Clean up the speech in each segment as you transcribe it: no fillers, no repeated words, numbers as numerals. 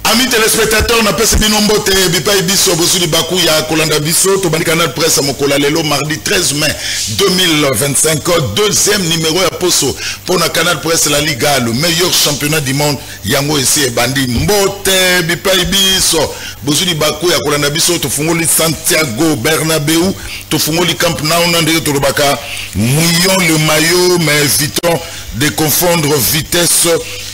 Amis téléspectateurs, on appelle ce binombote Bipa Ibiso, Bosuli Bakou, ya Kolanda Biso, Tobani Canal Presse, Mokola Lelo, mardi 13 mai 2025, deuxième numéro à Poso pour le Canal Presse La Liga, le meilleur championnat du monde, Yango ici et Bandi, Mbote Bipa Ibiso, Bosuli Bakou, ya Kolanda Biso, Tofungoli Santiago, Bernabeu, Tofungoli Camp Nou, Nande Torobaka, mouillons le maillot, mais évitons de confondre vitesse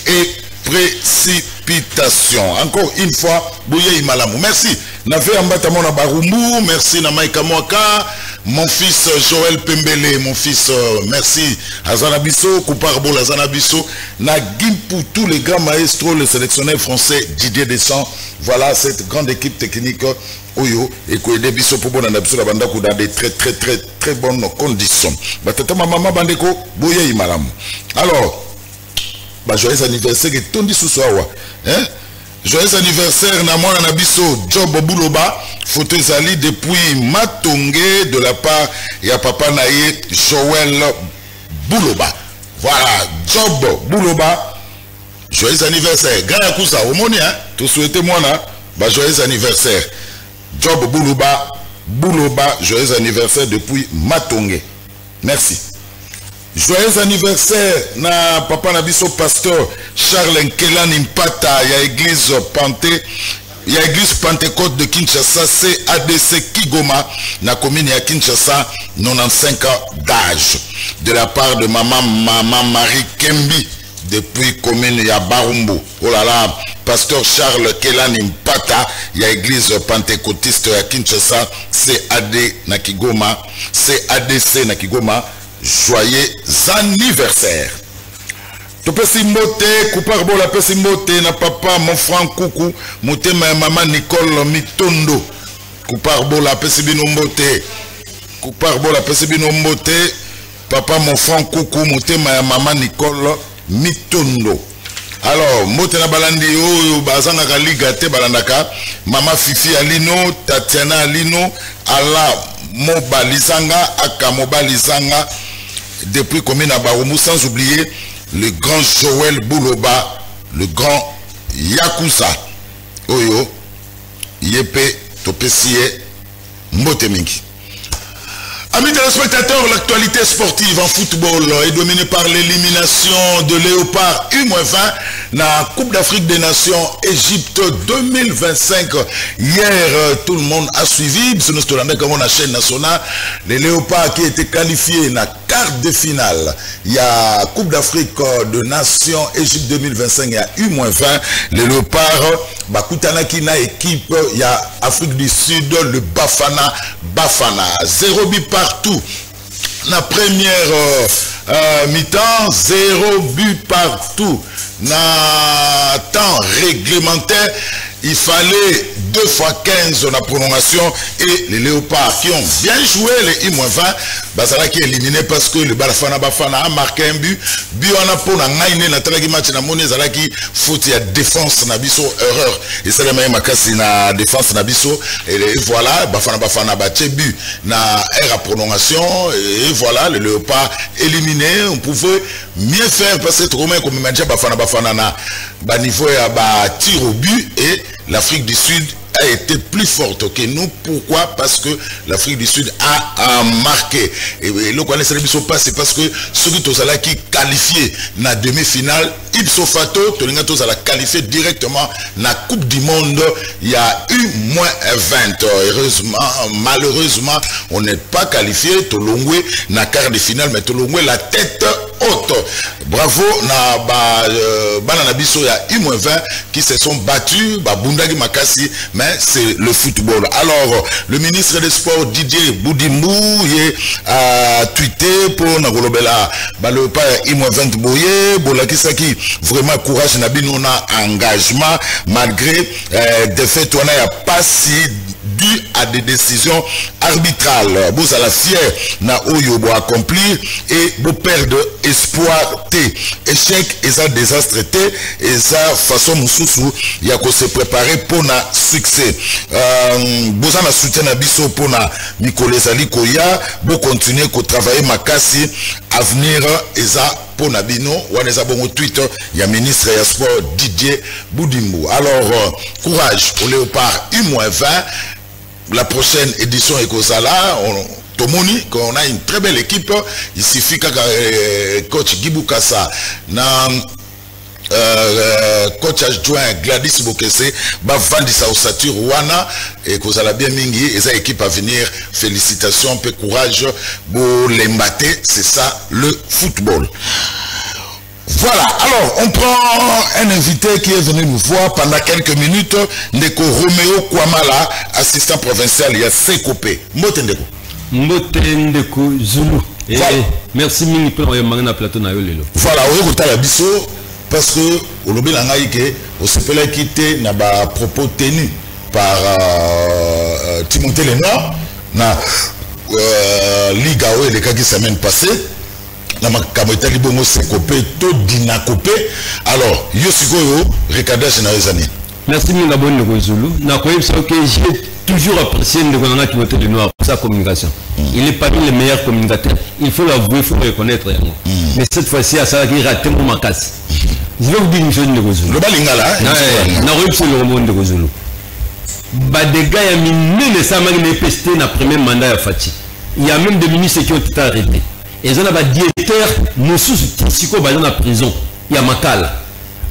et précipitation. Encore une fois, Bouye Imalamou. Merci. Navé Ambatamona Barumbu. Merci Namaika Mwaka. Mon fils Joël Pembele. Mon fils, merci. Azanabiso, Kouparbo, Azanabiso. Nagim pour tous les grands maestros, le sélectionneur français Didier Deschamps. Voilà cette grande équipe technique. Oyo, et que des biso pour bon dans des très bonnes conditions. Batata maman bandeko, Bouye Imalamou. Alors, bah, joyeux anniversaire et tondi sous soir, hein? Joyeux anniversaire na mwana na biso Job Bouloba, photo ezali depuis Matongé de la part ya papa naye Joël Bouloba. Voilà, Job Bouloba, joyeux anniversaire. Grand Kousa, au monde, hein? Tout souhaitez moi là, bah joyeux anniversaire. Job Bouloba, joyeux anniversaire depuis Matongé. Merci. Joyeux anniversaire na papa Nabiso pasteur Charles Nkelan Impata, ya église Pentecôte de Kinshasa, CADC Kigoma, na commune ya Kinshasa, 95 ans d'âge. De la part de maman Marie Kembi, depuis commune ya Barumbu. Oh là là, pasteur Charles Kelan Impata, ya église pentecôtiste ya Kinshasa, CADC na Kigoma. Joyeux anniversaire. Tu peux s'y moter, Couparbo la peut s'y moter, na papa, mon frère Koukou, moté ma maman Nicole Mitondo. Couparbo la peut s'y moter. Couparbo la peut s'y moter, papa, mon frère Koukou, moté ma maman Nicole Mitondo. Alors, moté na balandi o bazanga kaligate balandaka, mama Fifi Alino, Tatiana Alino, ala Mobalizanga, aka Mobalizanga. Depuis commune à Barumbu, sans oublier le grand Joël Bouloba, le grand Yakusa, Oyo, Yepe, Topesie, Mbotemingi. Amis téléspectateurs, l'actualité sportive en football est dominée par l'élimination de Léopard U-20 la Coupe d'Afrique des Nations Égypte 2025. Hier, tout le monde a suivi, sur la chaîne nationale, les Léopards qui étaient qualifiés dans la quart de finale. Il y a Coupe d'Afrique des Nations Égypte 2025, il y a U-20. Les Léopards, Bakutanaki na équipe, il y a Afrique du Sud, le Bafana. 0 but partout. La première mi-temps, 0 but partout. Na temps réglementaire, il fallait 2 fois 15 en prolongation et les Léopards qui ont bien joué les I-20, Basala qui est éliminé parce que le Bafana a marqué un but. But on a pour la gagne na tala match na monnaie Zala qui faute ya défense na biso erreur et c'est le même makasi na défense na biso et voilà Bafana batté but na air à prolongation et voilà le Léopard éliminé. On pouvait mieux faire parce que trop même comme match Bafana na ba niveau ya ba tir au but et l'Afrique du Sud a été plus forte que nous. Pourquoi? Parce que l'Afrique du Sud a marqué. Et le quoi les sont pas, c'est parce que ceux qui qualifié na demi-finale, ipso fato, Tolinga tous la qualifié directement na Coupe du Monde. Il y a eu moins 20. Heureusement, malheureusement, on n'est pas qualifié. Tolongwe na quart de finale, mais Tolongwe la tête haute. forte. Bravo na Bananabiso, il y a U-20 qui se sont battus, Bundagi Makasi, mais c'est le football. Alors, le ministre des Sports, Didier Boudimou, a tweeté pour Nagolobela, le pas U-20 Boye, Bolakisaki, vraiment courage, Nabino na engagement, malgré des faits, on a pas si dû à des décisions arbitrales. Vous allez fier na oyo bo accomplir et vous perdre espoir té. Échec et ça désastre té et ça façon mususu ya ko se préparer pour na succès. Vous allez soutien na biso pour na Nikolezali Koya, vous continuer ko travailler makasi avenir et ça pour Nabino, ou les abonnés Twitter, il y a ministre et sport Didier Boudimou. Alors, courage au Léopard U-20. La prochaine édition Ekozala, Tomoni, qu'on a une très belle équipe. Il suffit que coach Gibou Kassa, coach adjoint Gladys Bokese, Bavandi Saosatur Wana, et Kozala bien mingi, et sa équipe à venir. Félicitations, peu courage, pour les mater, c'est ça le football. Voilà, alors on prend un invité qui est venu nous voir pendant quelques minutes, Ndeko Roméo Kwamala, assistant provincial, il y a Sekopé. Mbote Ndeko. Mbote Ndeko Zulu. Voilà. Merci mille pour le plateau na lelo. Voilà, on écoute la biso parce que au lobby la ngaïke, on se peut la quitter na ba propos tenus par Timothée Lenoir na Liga O les cas qui semaine passée. La makameta libongo se copé tout dina copé. Alors yosiko recadage na ezani. Merci mille abonnés de Zulu. Na koyeb ça que j'ai toujours apprécié de connaître Timothée Lenoir pour sa communication. Il est parmi les meilleurs communicateurs. Il faut l'avouer, il faut le reconnaître. Mais cette fois-ci à ça qui raté mon macasse. Je vais vous dire une chose de Zulu. Le balingala. Na koyeb c'est le monde de Zulu. Badega ya mine ne sa magné pesté na premier mandat ya Fati. Il y a même des ministres qui ont été arrêtés. Et ils ont un directeur, nous sommes dans la prison. Il y a Makala.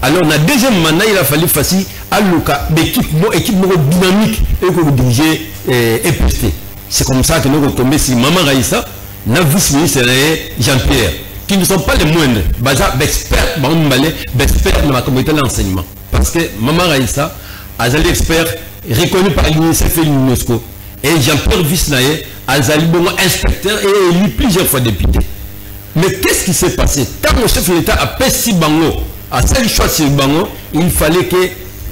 Alors, dans le deuxième mandat, il a fallu facile à l'équipe dynamique et que vous dirigez et prester. C'est comme ça que nous sommes tombés sur Maman Raïssa, notre vice-ministre Jean-Pierre, qui ne sont pas les moindres, experts dans la communauté de l'enseignement. Parce que Maman Raïssa a des experts reconnus par l'UNICEF et l'UNESCO. Et Jean-Pierre Visnaye, Azali Bongo inspecteur et élu plusieurs fois député. Mais qu'est-ce qui s'est passé? Quand le chef de l'État a payé Bango, à seul choix sur Bango, il fallait que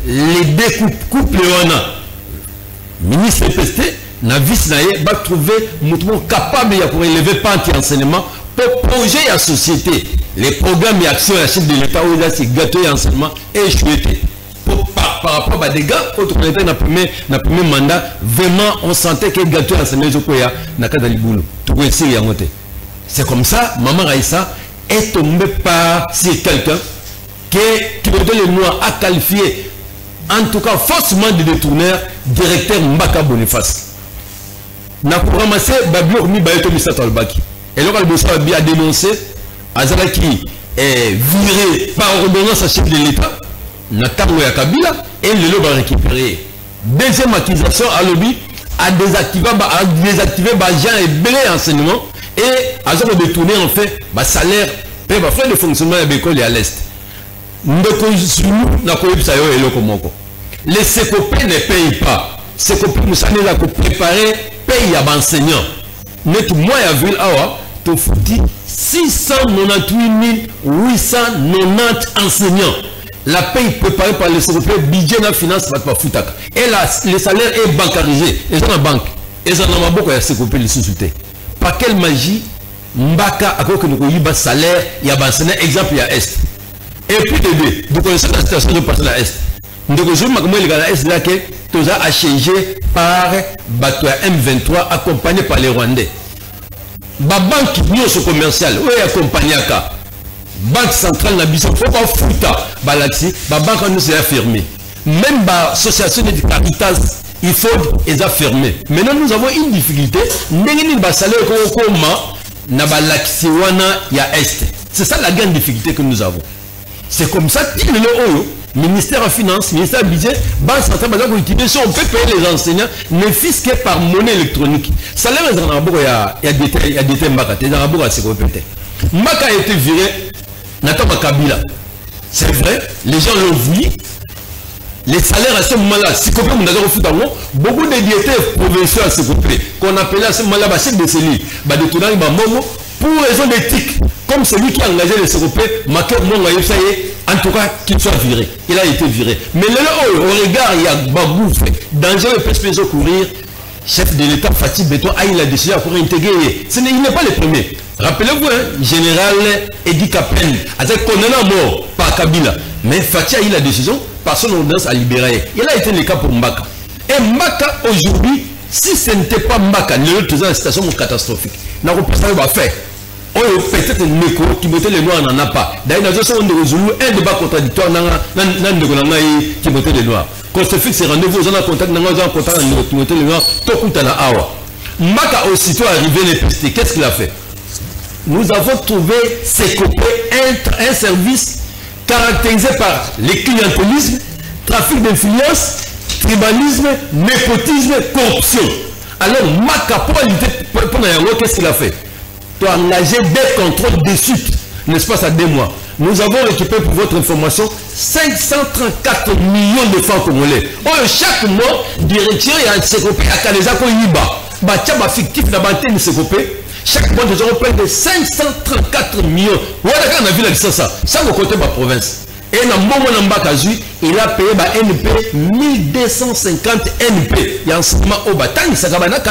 les deux couples ministre PST, na Visnaye, va trouver un capable de relever pas anti-enseignement pour projet et la société. Les programmes et actions à la chef de l'État, où il y a ces gâteaux et enseignement échoués. Par rapport à des gars, quand on était dans le premier mandat, vraiment, on sentait que le gâteau à c'est comme ça, Maman Raïssa est tombée par si quelqu'un qui le Noir a qualifié, en tout cas, forcément de détourneur, directeur Mbaka Boniface. N'a pour ramasser Babio Mi Bayeto Misata Albaki. Et là, le a dénoncé Azalaki est viré par ordonnance à chef de l'État. Natango ya Kabila et le lot va récupérer. Deuxième accusation à lobby à désactiver Bajan et belé enseignement et à se détourner en fait salaire et frais de fonctionnement de l'école et à l'est. Les CECOP ne payent pas. CECOP nous savons la préparer paye à l'enseignant. Mais tout moi à ville awa tu fouti 698 890 enseignants. La paye préparée par les CECOP, budget na finance va pas foutre. Et là, le salaire est bancarisé. Et dans la banque. Et ça n'a pas beaucoup de CECOP les sous-soutés. Par quelle magie, Mbaka a que nous avons un salaire, il y a un enseignant, exemple, il y a Est. Et puis de deux, vous connaissez la situation de passer à Est. Donc, je vais à Est là que tout ça a changé par Batoua M23 accompagné par les Rwandais. La banque commerciale, où est accompagné à ça? Banque centrale n'a pas faut pas foutre balaxi la banque nous est fermée même l'association de Caritas il faut les a fermé. Maintenant nous avons une difficulté n'engeni ba salaire comme na balaxi wana ya est. C'est ça la grande difficulté que nous avons. C'est comme ça que le ministère des Finances, ministère du budget, banque centrale va utiliser on peut payer les enseignants ne fisqués par monnaie électronique. Salaire il y a des thèmes Mbaka, il y a beaucoup à se répéter. Mbaka a été viré Nathan Kabila. C'est vrai, les gens l'ont vu. Les salaires à ce moment-là, si on a beaucoup de diétaires provinciaux à ce qu'on appelait à ce moment-là chef de cellule, pour raison d'éthique, comme celui qui a engagé les Européens, en tout cas qu'il soit viré. Il a été viré. Mais au regard, il y a Babou, danger de perspective courir. Chef de l'État Fatih Beton a eu la décision pour intégrer. Il n'est pas le premier. Rappelez-vous, général Edi Kapen, avec condamné à mort par Kabila. Mais Fatih a eu la décision par son ordonnance à libérer. Il a été le cas pour Mbaka. Et Mbaka aujourd'hui, si ce n'était pas Mbaka, la situation catastrophique. N'a pas fait. On peut-être une méco qui mettait les noirs n'en a pas. D'ailleurs, on a résolu un débat contradictoire qui mettait les noirs. Quand se fixe rendez-vous, on a contact, qui mettait les noirs, tout le temps à Awa. Mbaka aussitôt arrivé les pistes. Qu'est-ce qu'il a fait? Nous avons trouvé ces copains un service caractérisé par les clientélisme, trafic d'influence, tribalisme, népotisme, corruption. Alors, Mbaka, pour qu'est-ce qu'il a fait? Tu as engagé des contrôles de suite, n'est-ce pas, ça 2 mois. Nous avons récupéré pour votre information 534 millions de francs congolais. Chaque mois, directeur et un sécopé à Kaleza Koyiba. Bachaba fictif n'a pas été sécopé. Chaque mois, nous avons payé de 534 millions. Voilà quand on a vu la licence, ça me côté de la province. Et dans le moment où il a payé NP 1250 NP. Il y a un segment au bataille, ça va être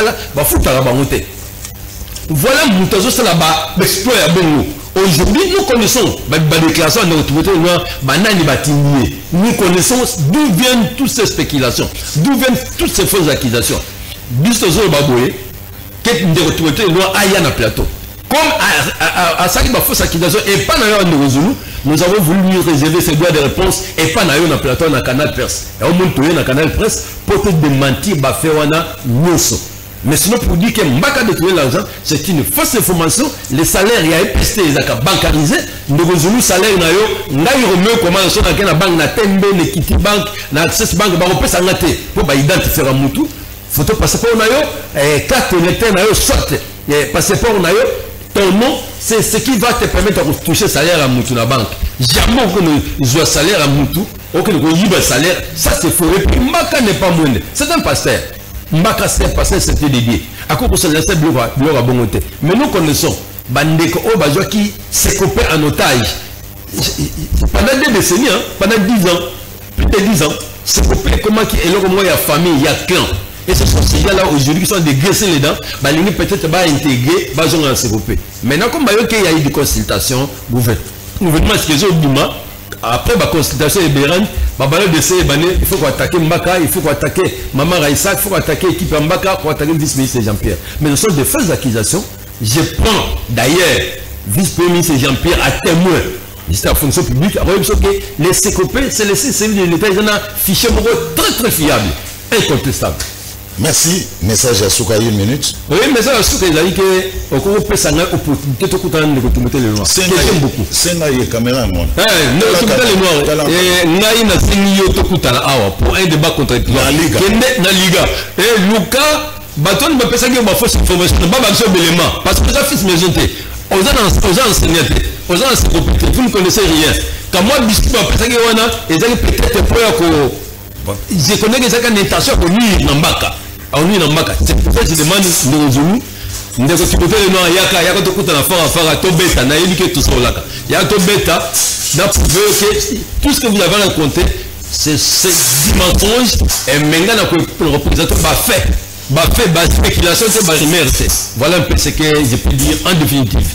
voilà Moutazo là-bas, exploit à Bongo. Aujourd'hui, nous connaissons la déclaration de l'autorité noire, nous connaissons d'où viennent toutes ces spéculations, d'où viennent toutes ces fausses accusations. Bistozo Baboé, que l'autorité noire aille dans le plateau. Comme à ça qui m'a fausse accusation et pas dans le résolu, nous avons voulu lui réserver ses droits de réponse et pas dans le plateau dans le canal presse. Et au moins, dans le canal presse, pour te démentir, Baféwana, Nosso. Mais sinon, pour dire que Mbaka de trouver l'argent, c'est une fausse information. Les salaires, il y a EPST, ils ont bancarisé. Nous avons le salaire, nous avons comment on a la banque, la TMB, l'Equity Bank, l'Access Bank, on peut s'engager pour identifier un moutou. Photo passeport, carte électorale, sorte. Passeport, ton nom, c'est ce qui va te permettre de toucher salaire à moutou la banque. Jamais on ne joue salaire à moutou, aucun ne salaire, ça c'est faux. Et puis Mbaka n'est pas moindre. C'est un pasteur. Mbaka c'est passé, c'était dédié. À quoi ça c'est à bongoté. Mais nous connaissons Bandeko Obajo qui s'est coupé en otage. Pendant 2 décennies, pendant 10 ans, plus de 10 ans, c'est coupé comment il y a famille, il y a clan. Et ce sont ces gens-là aujourd'hui qui sont dégraissés les dents, ils peut-être pas intégrés, ils ont s'est coupé. Maintenant, comme il y a eu des consultations, gouvernement, ce qu'ils ont dit, après la consultation de Béran, il faut qu'on attaque Mbaka, il faut qu'on attaque Maman Raïssa, il faut qu'on attaque l'équipe Mbaka, il faut attaquer le vice-ministre Jean-Pierre. Mais ce sont des fausses accusations. Je prends d'ailleurs vice-premier ministre Jean-Pierre à témoin. C'est la fonction publique. Les CCOP, c'est les services de l'État, ils ont un fichier très très fiable, incontestable. Merci. Message à Souka, 1 minute. Oui, message à Souka, il a dit que au Congo peut s'en avoir opportunité de mettre les noirs. C'est beaucoup. C'est une caméra, moi. Non, tu mets les noirs. Et Naï n'a pas pour un débat contradictoire. La Liga. La Liga. Et Luka, Baton ne peut pas dire que ma fausse information ne va pas besoin d'éléments. Parce que ça fils maison. Aux enseignants, aux enseignants, vous ne connaissez rien. Quand moi, Biscuit m'a pensé que Wana, ils ont peut-être peur que. Je connais que c'est une intention pour nuire dans Mbaka. C'est pour ça que je demande de résolu. Nous avons dit que Yaka tout le tout ce que vous avez raconté, c'est du mensonge et maintenant le représentant va faire spéculation, voilà un peu ce que je peux dire en définitive.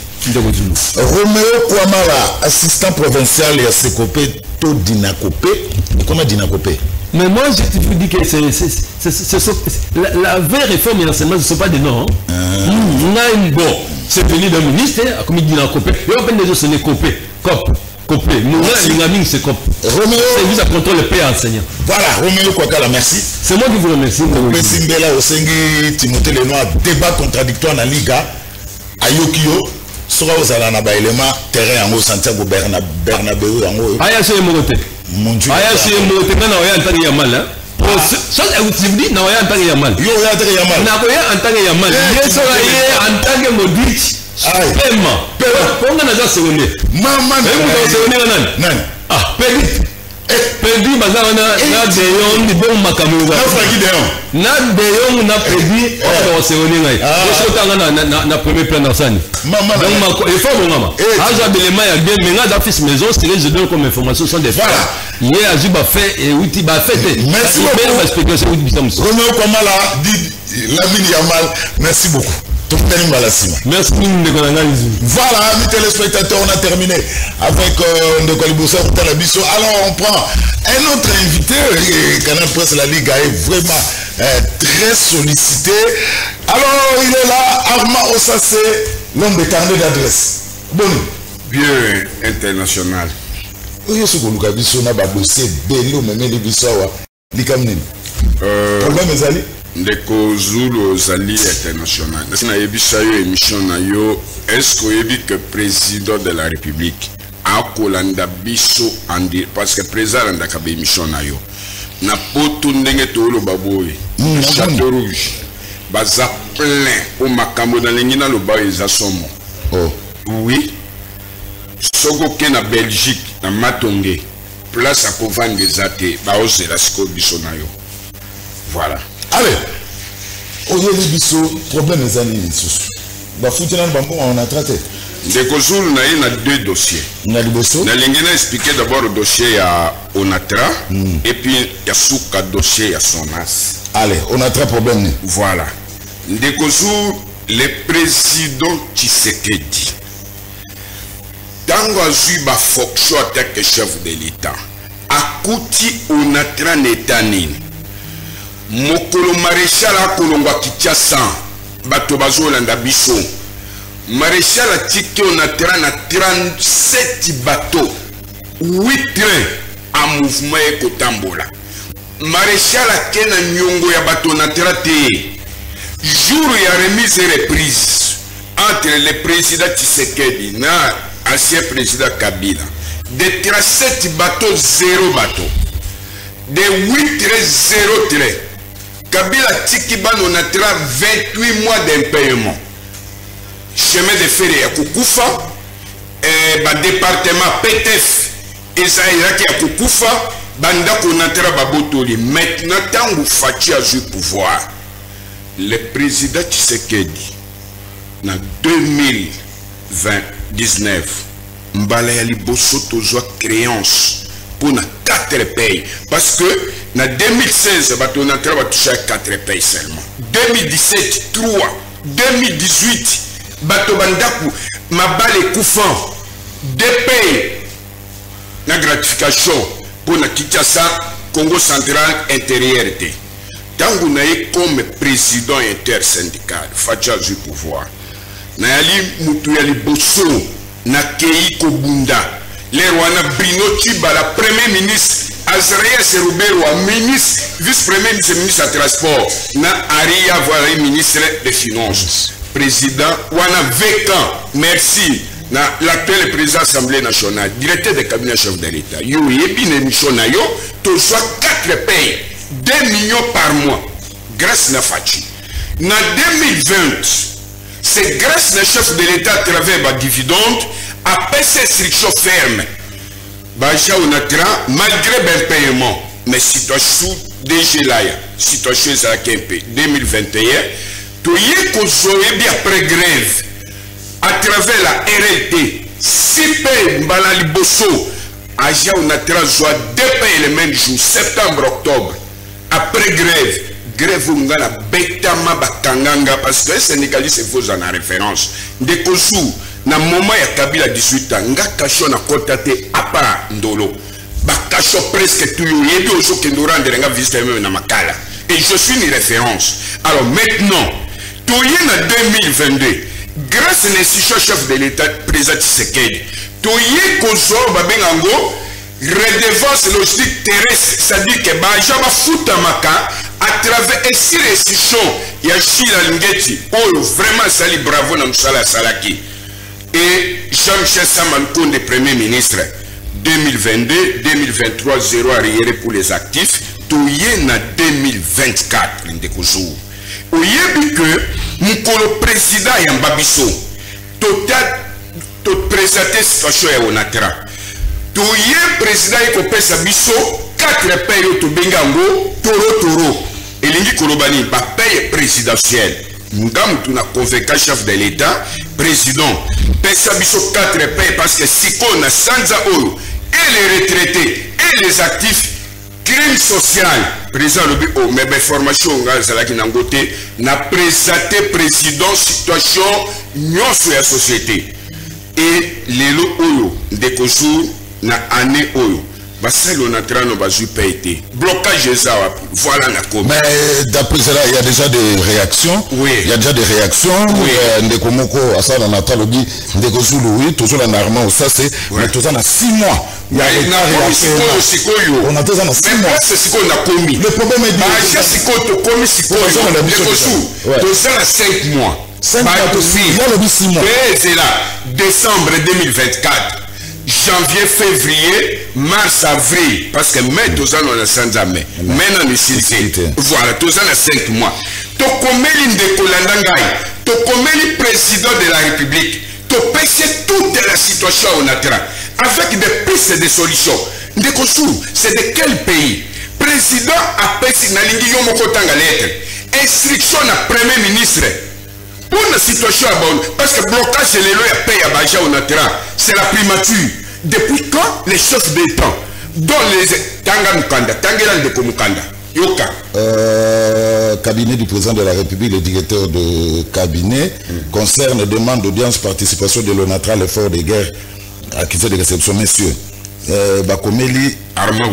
Roméo Kouamara, assistant provincial et à Sekopé, to Dinakopé. Comment Dinakopé? Mais moi, je te dis que la vraie réforme et l'enseignement, ce ne sont pas des noms. Bon, c'est venu d'un ministre, comme il dit dans Copé. Et on peut dire que ce n'est Copé. Copé. Nous, c'est Copé. Roméo. C'est vous à contrôler le paix enseignant. Voilà, Roméo Kouakala, merci. C'est moi qui vous remercie. Simbela, Osengi, Timothée Lenoir, débat contradictoire dans la Liga, à Yokio. Sera aux alana ba élément terrain en Santiago Bernabéu en haut. Aya c'est moté. Mon Dieu. Aya c'est moté na oya antaki yamal hein. Ça vous dit na oya antaki yamal. Yo oya antaki yamal. Na oya antaki yamal. Yeso oya antaki Modric. Pema. Ponga na za secondaire. Maman na secondaire nani? Ah, Pedi bazana na Deyong ni bon makamuza. Na Frankie Deyong. Na Deyong na Pedi on se woni ngai. Je tanga na premier plan d'enseigne. Maman donc il faut bon maman. Aja belema ya bien menga da fils maison c'est je donne comme information sont des frères. Hier azuba fait et outil ba fait. Merci beaucoup. Respectation outil bisamso. René Komala dit Lamine Yamal, merci beaucoup. Merci. Voilà, mes téléspectateurs, on a terminé avec Ndekoli Boussa. Alors, on prend un autre invité. Canal Presse La Ligue est vraiment très sollicité. Alors, il est là, Arma Ossase, l'homme de carnet d'adresse. Bon. Bien international. Oui, ce que nous avons dit, on a dossier bello, mais les bissawa. Likamnin. Problème, les alliés. Ndeko Zulu Zali international. Na yebisa yo émission na yo est-ce que yebi que président de la République a kolanda biso andi parce que président anda ka émission na yo. Na poto ndenge to lo baboy. Château Rouge. Baza plein au makambo dans l'engina lo ba eza somo. Oh. Oui. Soko ke na Belgique na Matonge. Place à Kovan des athées. Ba ose la sco biso na yo. Voilà. Allez, aujourd'hui, problème des années. On a traité. Ndeko Zulu na deux dossiers. Na lingena expliquer d'abord le dossier à Onatra et puis il y a souka dossier à Sonas. Allez, Onatra problème. Voilà. Ndeko Zulu, le président Tshisekedi. Tango azui ba fonction en tant que chef de l'État. Akuti Onatra netanine. Mokolo maréchal a kolongwa Kinshasa bato bazolanda biso maréchal a tiki on a 37 bateaux 8 trains en mouvement ekotambola maréchal a kena nyongo ya bato na traité jour ya remise et reprise entre le président Tshisekedi na ancien président Kabila de 37 bateaux 0 bateau de 8 trains 0 trains Kabila Tikiban on a 28 mois d'impayement. Chemin de fer à Koukoufa, département PTF, et ça y a Koukoufa, banda qu'on a Babotoli. Maintenant, tant que Fachi a eu pouvoir, le président Tshisekedi, en 2019, Mbalayali Bosoto a créance pour 4 pays. Parce que en 2016, on a touché à 4 pays seulement. 2017, 3. 2018, Bato Bandaku, Mabale Koufan, 2 pays. La gratification pour la Kinshasa, Congo central, intérieur. Tant qu'on a comme président intersyndical, Facha du pouvoir. Nayali Moutouali Bosso, Nakei Kobunda. Les Rwanda Bruno Chiba, la première ministre, Azraïa Seroubero, ministre, vice-premier ministre de transport, na Aria voilà ministre des finances, président, Wana Vekan, merci, na l'actuel président de l'Assemblée nationale, directeur du cabinet chef de l'État. Yo yebi une émission na yo, to soit 4 pays, 2 millions par mois, grâce à Fachi. Na 2020, c'est grâce au chef de l'État à travers ma dividende, après ces restrictions fermes, Baja Onatra, malgré le paiement, mais situation DG Laya, situation Zakempe 2021, tout y est qu'on bien après grève, à travers la RLT, 6 pays, Mbalali Bosso, Aja Onatra, soit 2 pays le même jour, septembre-octobre, après grève Ungala, Betama Bakanganga, parce que les syndicalistes se font en référence, des Kosu. Na moment ya Kabila 18 ans, nga kasho na kotate apa ndolo. Ba kasho presque tout yebi ozo kendora nderenga visite même na makala. Et je suis une référence. Alors maintenant, tout y en 2022, grâce à l'institution chef de l'État, président Tshisekedi, tout y est kozo babengango redevance logistique terrestre, c'est-à-dire que baja ba futa maka à travers ici l'institution ya Chila Lingeti, oh vraiment sali bravo na msala salaki. Et Jean-Michel Samankonde, Premier ministre, 2022, 2023, 0 arriéré pour les actifs, tout y est en 2024, Vous y est que le président Yambabiso, total to présenter situation ya onatra to ye président ko pesa biso 4 pays to bengango toro elingi kolobani ba paye présidentiel ngamu tuna convoquer chef de l'état président pesa biso 4 pays parce que siko na sanza oyo et les retraités et les actifs crime social président lobi o mais formation ngazala ki nangote na présenter président situation nyonso ya société et lelo oyo ndeko jour na année oyo basali onatrano bazui paye blocage ça voilà na comme mais d'après cela il y a déjà des réactions oui il y a déjà des réactions oui ndeko moko asa na natalobi ndeko zulu oui toujours la normalement ça c'est mais tout ça na 6 mois il y a une réaction on a tout ça na 6 mois c'est ce qu'on a commis le problème est bah c'est ce qu'on a commis c'est quoi tout ça na 5 mois 5 mois il y a le 6 mois c'est là décembre 2024 janvier, février, mars, avril, parce que mai, tous ans, on a 100 ans, maintenant, nous sommes voilà, tous ans, on a 5 mois. Tu connais le président de la République, tu pèses toute la situation au Natra, avec des pistes de solutions. C'est de quel pays? Président a pèsé, instruction à premier ministre. Pour la situation à bonne, parce que blocage de l'élo et paye à Baja au Natra, c'est la primature. Depuis quand les chefs d'État, dont les Tanga Mukanda, Tangelan de Komukanda, Yoka cabinet du président de la République, le directeur de cabinet, concerne demande d'audience participation de l'ONATRA, l'effort de guerre, accusé de réception, messieurs. Bakomeli Arma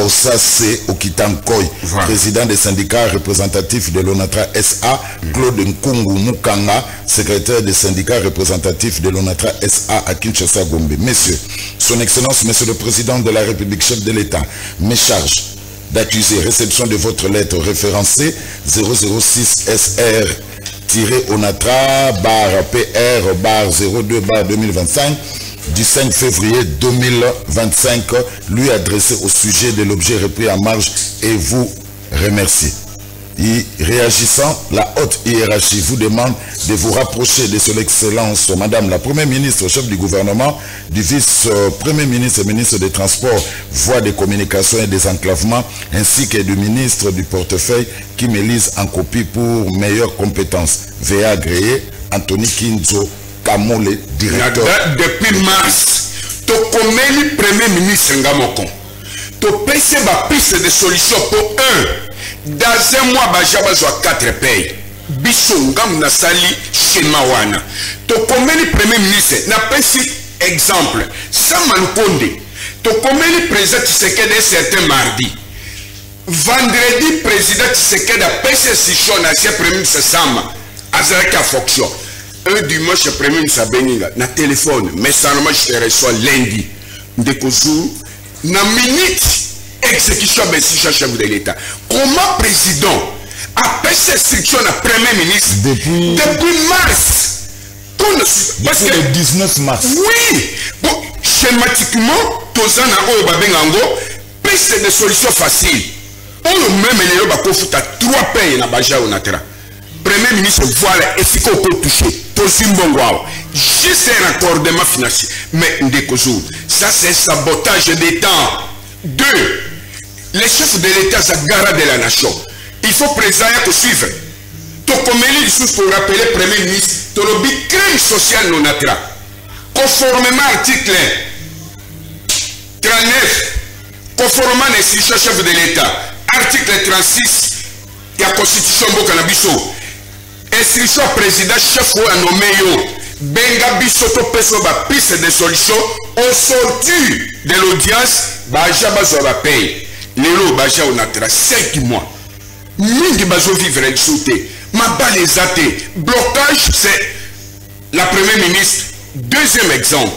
Ossase Okitankoy, président des syndicats représentatifs de l'ONATRA SA, Claude Nkungu Mukanga, secrétaire des syndicats représentatifs de l'ONATRA SA à Kinshasa Gombe. Messieurs, son excellence, monsieur le président de la République, chef de l'État, me charge d'accuser réception de votre lettre référencée 006 SR-ONATRA PR 02 du 5 février 2025 lui adressé au sujet de l'objet repris en marge et vous remercie. Réagissant, la haute hiérarchie vous demande de vous rapprocher de son excellence, madame la première ministre, chef du gouvernement, du vice-premier ministre, ministre des Transports, voies de communication et des enclavements, ainsi que du ministre du portefeuille qui me lise en copie pour meilleure compétence. VA agréé, Anthony Kinzo Kamole, directeur. Depuis mars, tu connais le premier ministre Ngamoko. Tu pèses ma piste de solution pour dans un mois, Bajaba soit 4 pays. Bissongam Nasali Shemawana. Tu connais le premier ministre. N'a pas si exemple. Saman Konde. Tu connais le président Tshisekedi un certain mardi. Vendredi, président Tshisekedi a pèsé si chaud à premier ministre Sama. Azaraka fonction. Un dimanche, premier ministre Beninga. Na téléphone. Mais ça, je te reçois lundi. Ndekozu. Na minute. Exécution de chef de l'État. Comment président a passé instruction à premier ministre depuis mars? Parce que le 19 mars. Oui. Bon, schématiquement, tous en Babengango, piste de solution facile. On même les gens qui ont 3 pays dans Baja ou Natra. Premier ministre, voilà, et ce qu'on peut toucher. Juste un accordement financier. Mais ça c'est sabotage d'État. 2. Les chefs de l'État, ça garde de la nation. Il faut président pour suivre. Tokomeli, pour rappeler le Premier ministre, le crime social non atra. Conformément à l'article 39, conformément à l'institution chef de l'État, article 36 de la Constitution Bokanabiso, instruction président chef ou à nommé Benga Bisoto Peso ba piste de solution au sorti de l'audience, Baja Bazoba paye. Lélo Baja on a 5 mois. Mingi Bazo vivre et sauter. Ma balle est athée. Blocage, c'est la première ministre. Deuxième exemple.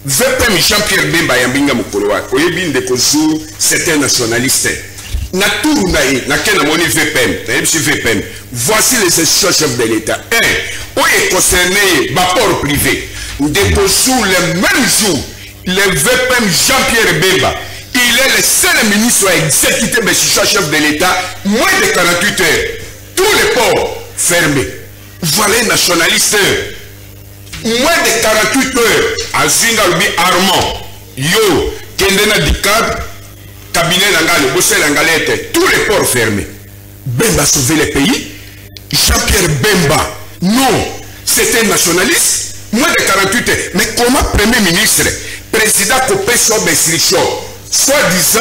VPM Jean-Pierre Bemba Yambinga Mokoloa. Oyebin de Kozou, c'est un nationaliste. Natour Naï, Nakena Moni VPM. Voici les institutions chefs de l'État. 1. Où est concerné rapport privé. Déposons le même jour, le VPM Jean-Pierre Bemba. Il est le seul ministre à exécuter mes chefs de l'État, moins de 48 heures. Tous les ports fermés. Voilà les nationalistes. moins de 48 heures azinga lobi Armand yo kendena dicap cabinet nangale bossel ngalete tous les ports fermés. Bemba sauver le pays. Jean-Pierre Bemba non, c'est un nationaliste. Moins de 48 heures. Mais comment premier ministre président copé sur restriction soi-disant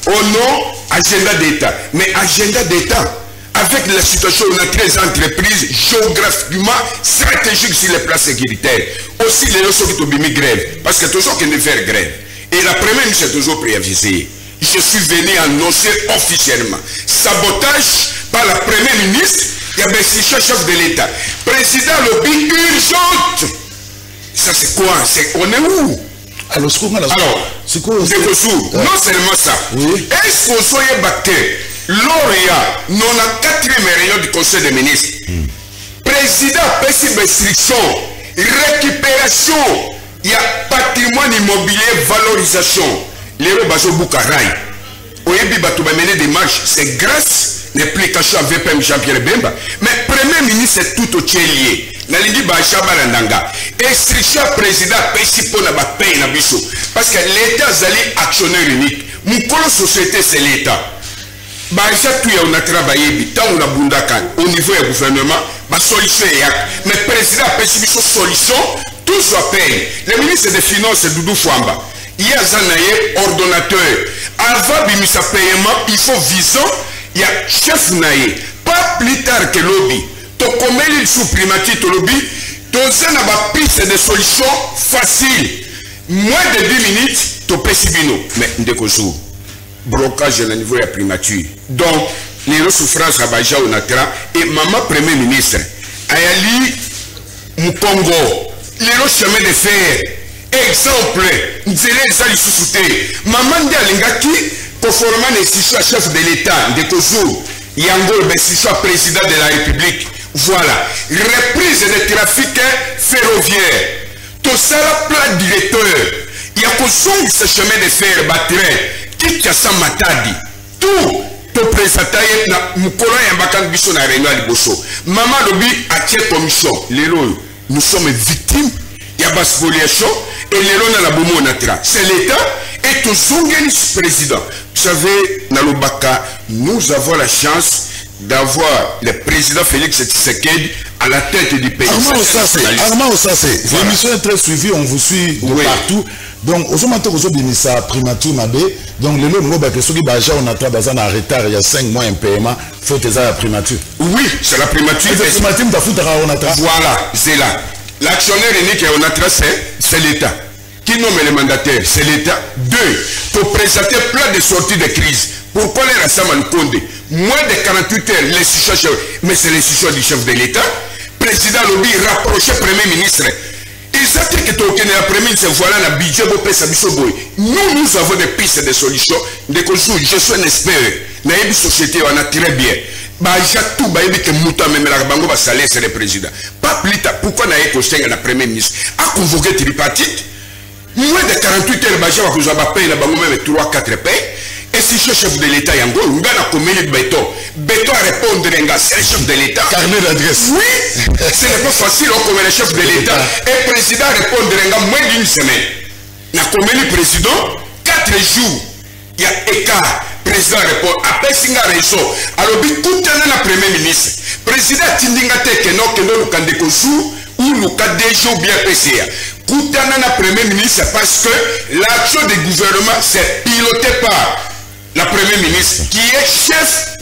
au nom agenda d'État, mais agenda d'État avec la situation où on a 13 entreprises géographiquement stratégiques sur les plans sécuritaires. Aussi les gens qui ont mis grève, parce que toujours qu'ils ne faire grève. Et la première ministre est toujours préavisée. Je suis venu annoncer officiellement sabotage par la première ministre et avec le chef de l'État. Président lobby urgente. Ça c'est quoi? On est où? Alors, c'est quoi? Non seulement ça. Est-ce qu'on soit battu? Lauréat, non la 4e réunion du Conseil des ministres. Président, petit restriction, récupération, il y a patrimoine immobilier, valorisation. Les Robazo Boukaraï. Au Yebi Batouba mener des marches, c'est grâce à l'application avec VPM Jean-Pierre Bemba. Mais Premier ministre est tout au lié. Nalindi Bacha Balandanga. Instruction président Pesipo na paye na biso. Parce que l'État zali actionnaire unique. Mon société c'est l'État. Bacha tout on a travaillé tant on a bundakan au niveau du gouvernement, ma solution est mais président Pesipo solution tout soit payé. Le ministre des Finances Doudou Fouamba. Il y a un ordonnateur. Avant bimisa paiement, il faut visant, il y a chef naïe. Pas plus tard que lobby. To comme il supprimatique to lobby, to zana ba piste de solutions faciles. Moins de 10 minutes, to pesibino. Mais ndekozo. Blocage au niveau de la primature. Donc, les souffrances à Baja Onatra et maman premier ministre. Ayali Mukongo. Les chemins de fer. Exemple, Nzele Zali Sousouté, Maman de Alingaki, pour former un institution chef de l'État, de Kozo, Yango, l'institution président de la République. Voilà, reprise des trafics ferroviaires. Tout ça, plat directeur. Il y a Kozo, ce chemin de fer, batterie, qui a sa matadi. Tout, tout présenté, Moukola et Mbakan Bisso na réunion à Liboso. Maman Lobi a tiré commission. Nous sommes victimes. Il y a basse spoliation et les lois la bomo natra. C'est l'État et tout son président. Vous savez, Nalobaka, nous avons la chance d'avoir le président Félix Tshisekedi à la tête du pays. Armand Ossase, l'émission est très suivie, on vous suit de partout. Donc, au moment où vous avez sa primature, donc les lois on a travaillé en retard, il y a 5 mois un paiement, il faut que la primature. Oui, c'est la primature. Voilà, c'est là. L'actionnaire unique et on a tracé, c'est l'État. Qui nomme les mandataires? C'est l'État. 2. Pour présenter plein de sorties de crise. Pourquoi les rassemblent le Condé? Moins de 48 heures, l'institution, mais c'est l'institution du chef de l'État. Président Lobby rapproché Premier ministre. Ils savent que la Premier ministre, voilà le budget pour Pessabisoboy. Nous avons des pistes de solutions. Je suis un expert. Dans la société, on a très bien. Tout que Mouta même la bango va salaire c'est le président. Pas plus tard, pourquoi n'a pas la première ministre a convoqué tripartite. Moins de 48 heures, Baja va vous avoir payé la bango même 3-4 pays. Et si je suis chef de l'État, Yango, on va combien de béton. Béton à répondre, c'est le chef de l'État. Carnet d'adresse. Oui, c'est pas facile, on connaît le chef de l'État. Et le président répondre moins d'une semaine. N'a combien le président 4 jours. Il y a écart. Président répond, après Singa raison. Alors, Koutana la premier ministre. Président Tindingate Keno Keno Lukandeko Sou ou Luka Dejo bien PCA. Koutana la premier ministre parce que l'action du gouvernement c'est piloté par la première ministre qui est chef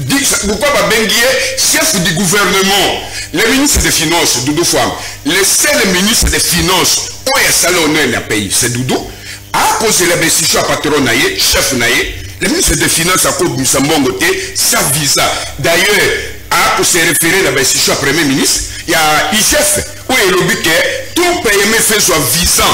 du gouvernement. Le ministre des Finances, Doudou Fouam, le seul ministre des Finances, où il y a salon dans le pays, c'est Doudou. À cause de la décision patron naïe, chef naïe, le ministre des Finances a cause de Sambongoté, sa visa. D'ailleurs, à se référer à la décision Premier ministre, il y a IGF, où il y a le but que tout paiement fait soit visant,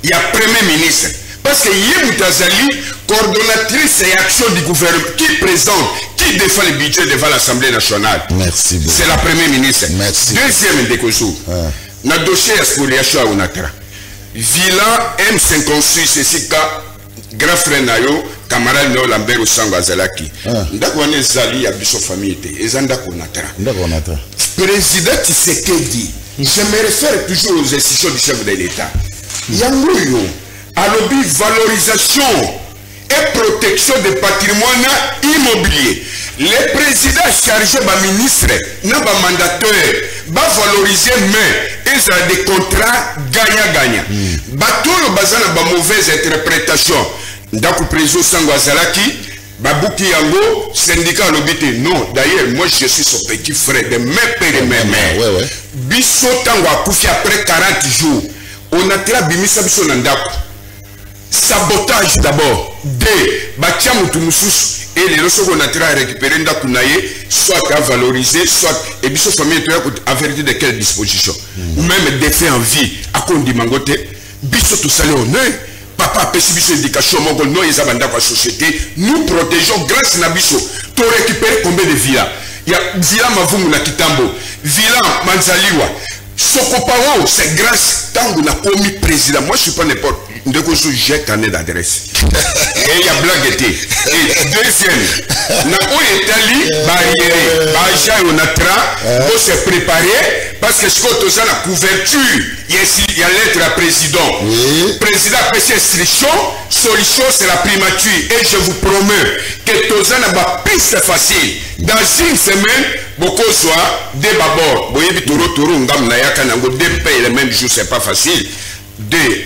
il y a Premier ministre. Parce que Yé Moutazali, coordonnatrice et action du gouvernement, qui présente, qui défend le budget devant l'Assemblée nationale. Merci beaucoup. C'est la Première ministre. Merci. Deuxième décoso. Dans le dossier de spoliation à Onatra. Villa M56, c'est ça, grand frère Nayo, camarade Neo Lambert Osango Azalaki. Ndako Zali a biso famille. Ezandako Onatra. Ndako Onatra. Président Tshisekedi, Je me réfère toujours aux institutions du chef de l'État. Yangoyo, à lobby valorisation et protection des patrimoines immobiliers. Les présidents chargés par ministre, n'a pas mandateur, va valoriser mais ils ont des contrats gagnant-gagnant. Bateau le bazar n'a pas mauvaise interprétation. D'après le président Sangwazalaki, Babouki Yango, syndicat lobité. Non, d'ailleurs, moi je suis son petit frère de mes pères et mes mères. Bisso Tango a couché après 40 jours. On a tiré Bimisa Bisso Nandako. Sabotage d'abord. Deux, Batia Moutoumoussous. Et les ressources qu'on a tiré à récupérer Ndakunaye, soit à valoriser, soit. Et Bisso famille, tu as vérité de quelle disposition. Ou même des faits en vie. À Kondi Mangote. Bisso tout salé honneur. Papa a perçu l'éducation, non, ils ont la société. Nous protégeons grâce à Nabiso. Tu récupères combien de villas? Il y a Villa Mavungu na Kitambo, Villa Manzaliwa. Sokopao, c'est grâce Tango n'a commis président. Moi, je ne suis pas n'importe. J'ai carnet d'adresse. Et il y a blague été. Et deuxième, Nako Etali, barrière, Baja et Onatra, pour se préparer, parce que ce qu'on a la couverture, il y a lettre à président. Président a fait instruction, solution c'est la primature. Et je vous promets que Tozan a ma piste facile. Dans une semaine, beaucoup soit des babors. Vous voyez, Toro, Ngam Nayaka, Nango, deux pays le même jour, c'est pas facile. Deux.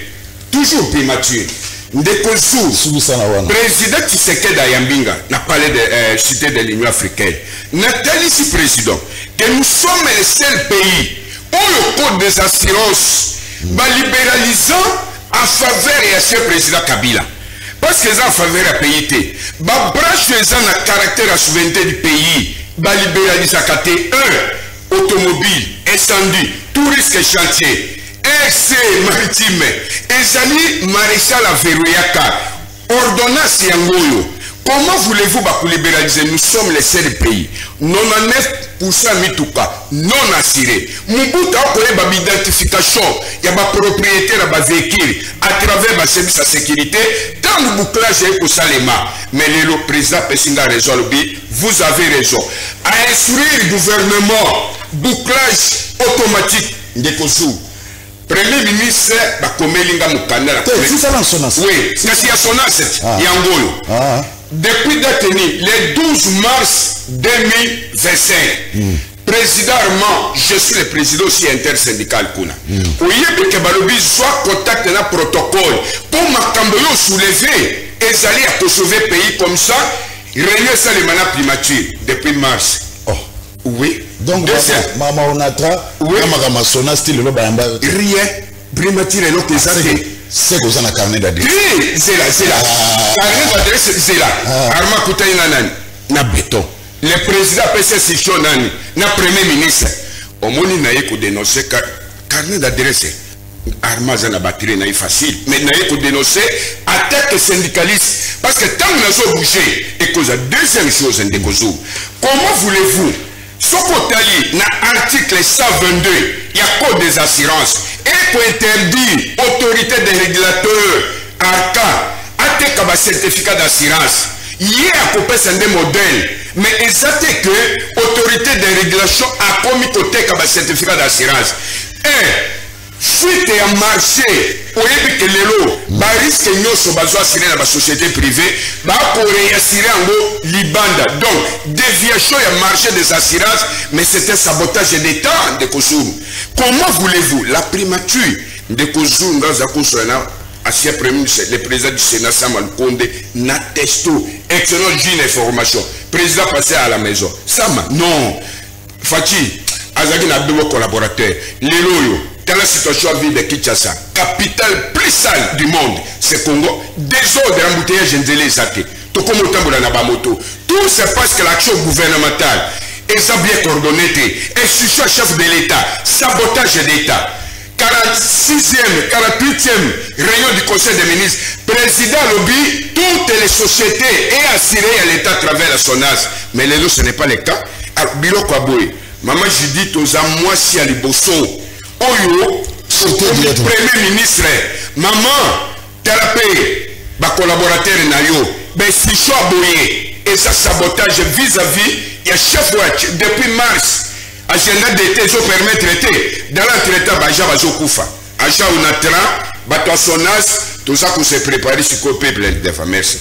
Toujours primature. Président Tshisekedi Ayambinga n'a parlé de cité de l'Union africaine. Nathalie, si président, que nous sommes les seuls pays où le code des assurances va libéralisant en faveur et à ce président Kabila. Parce que ça en faveur à payer. Va brancher les en caractère à souveraineté du pays. Va libéraliser à côté 1 automobile, incendie, tout risque chantier. RC maritime, Ezali Maréchal Averouyaka, ordonnance Yangoyo. Comment voulez-vous libéraliser? Nous sommes les seuls pays. 99% Mituka, non assuré. Mobutu a connu l'identification, il y a ma propriété dans ma véhicule à travers ma service de sécurité. Dans le bouclage, il y a Salema. Mais le président Pessinga a raison, vous avez raison. À instruire le gouvernement, bouclage automatique de Kozou. Premier ministre, Bakomelinga Mukanda. C'est ça l'ensonance. Oui, c'est la sonance. Yangoyo. Depuis détenu, le 12 mars 2025, président Armand, je suis le président aussi intersyndical. Oui, que Balobi soit contact dans le protocole pour Makamboyo soulever et aller à sauver le pays comme ça, réunir ça les manas primature depuis mars. Oui. Donc, Maman Onatra, Maman Sona, style le Bayamba. Rien. Primature et l'autre, c'est que vous en avez carnet d'adresse. Oui, c'est là. Carnet d'adresse, c'est là. Arma Koutaï Nanan, na béton. Le président PCC Shonani, na premier ministre. Au moins, il n'a pas dénoncé carnet d'adresse. Arma Zana batterie n'a facile. Mais il n'a pas dénoncé attaque syndicaliste. Parce que tant que nous avons bougé, et cause la deuxième chose, comment voulez-vous? Sokotali, dans l'article 122, il y a code des assurances. Et pour interdire autorité des régulateurs, ARCA, à un certificat d'assurance. Il y a un copain des modèles. Mais exactement que l'autorité des régulations a commis côté un certificat d'assurance. Suite à un marché, où il y a des lots, il risque de assurer dans la société privée, pour réassurer en gros l'Ibanda. Donc, déviation et marché des assurances, mais c'est un sabotage d'État de Kosoum. Comment voulez-vous la primature de Kosoum dans la Kosoum, le président du Sénat, Samal Konde, n'a testé. Excellent, j'ai une information. Président passé à la maison. Sama, non. Fatih, Azaki n'a deux collaborateurs. Les loyaux. Dans la situation à vie de Kinshasa, capitale plus sale du monde, c'est Congo, désordre embouteillage Nzele Zake, tout comme autant de Nabamoto. Tout c'est parce que l'action gouvernementale est bien coordonnée, institution chef de l'État, sabotage d'État. 46e, 48e réunion du Conseil des ministres, président lobby, toutes les sociétés et assurées à l'État à travers la SONAS. Mais les autres, ce n'est pas le cas. Alors, Bilo Kwaboui, maman, je dis aux amois si à l'Ibosso. Oyo, le premier ministre, maman, thérapeute, ma collaborateur Nayo, ben si choix boyé, et ça sabotage vis-à-vis, il y a chef depuis mars, agenda d'été zo permettre été dans l'entretien baja bazokufa acha unatra batosonas tout ça qu'on s'est préparé sur le peuple d'Indefa. Merci.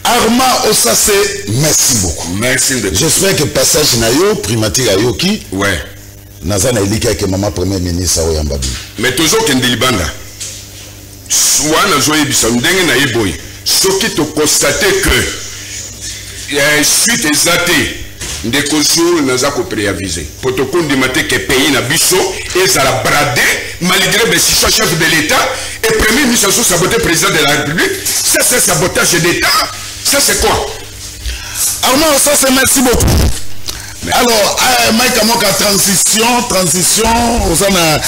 Armand Ossase, merci beaucoup. Merci de j'espère que passage nayo primatique ayoki ouais nazana elika que maman premier ministre oyambabi mais toujours que ndilibanda soit na zo yebisa ndenge na yeboy soki to constater que suite exate ndeko jour naza ko préaviser protocole de maté que pays na biso ezala bradé malgré besisha chef de l'état et premier ministre so saboter président de la république ça c'est sabotage d'état ça c'est quoi Armand ça c'est merci beaucoup. Alors Mike Amoka transition osana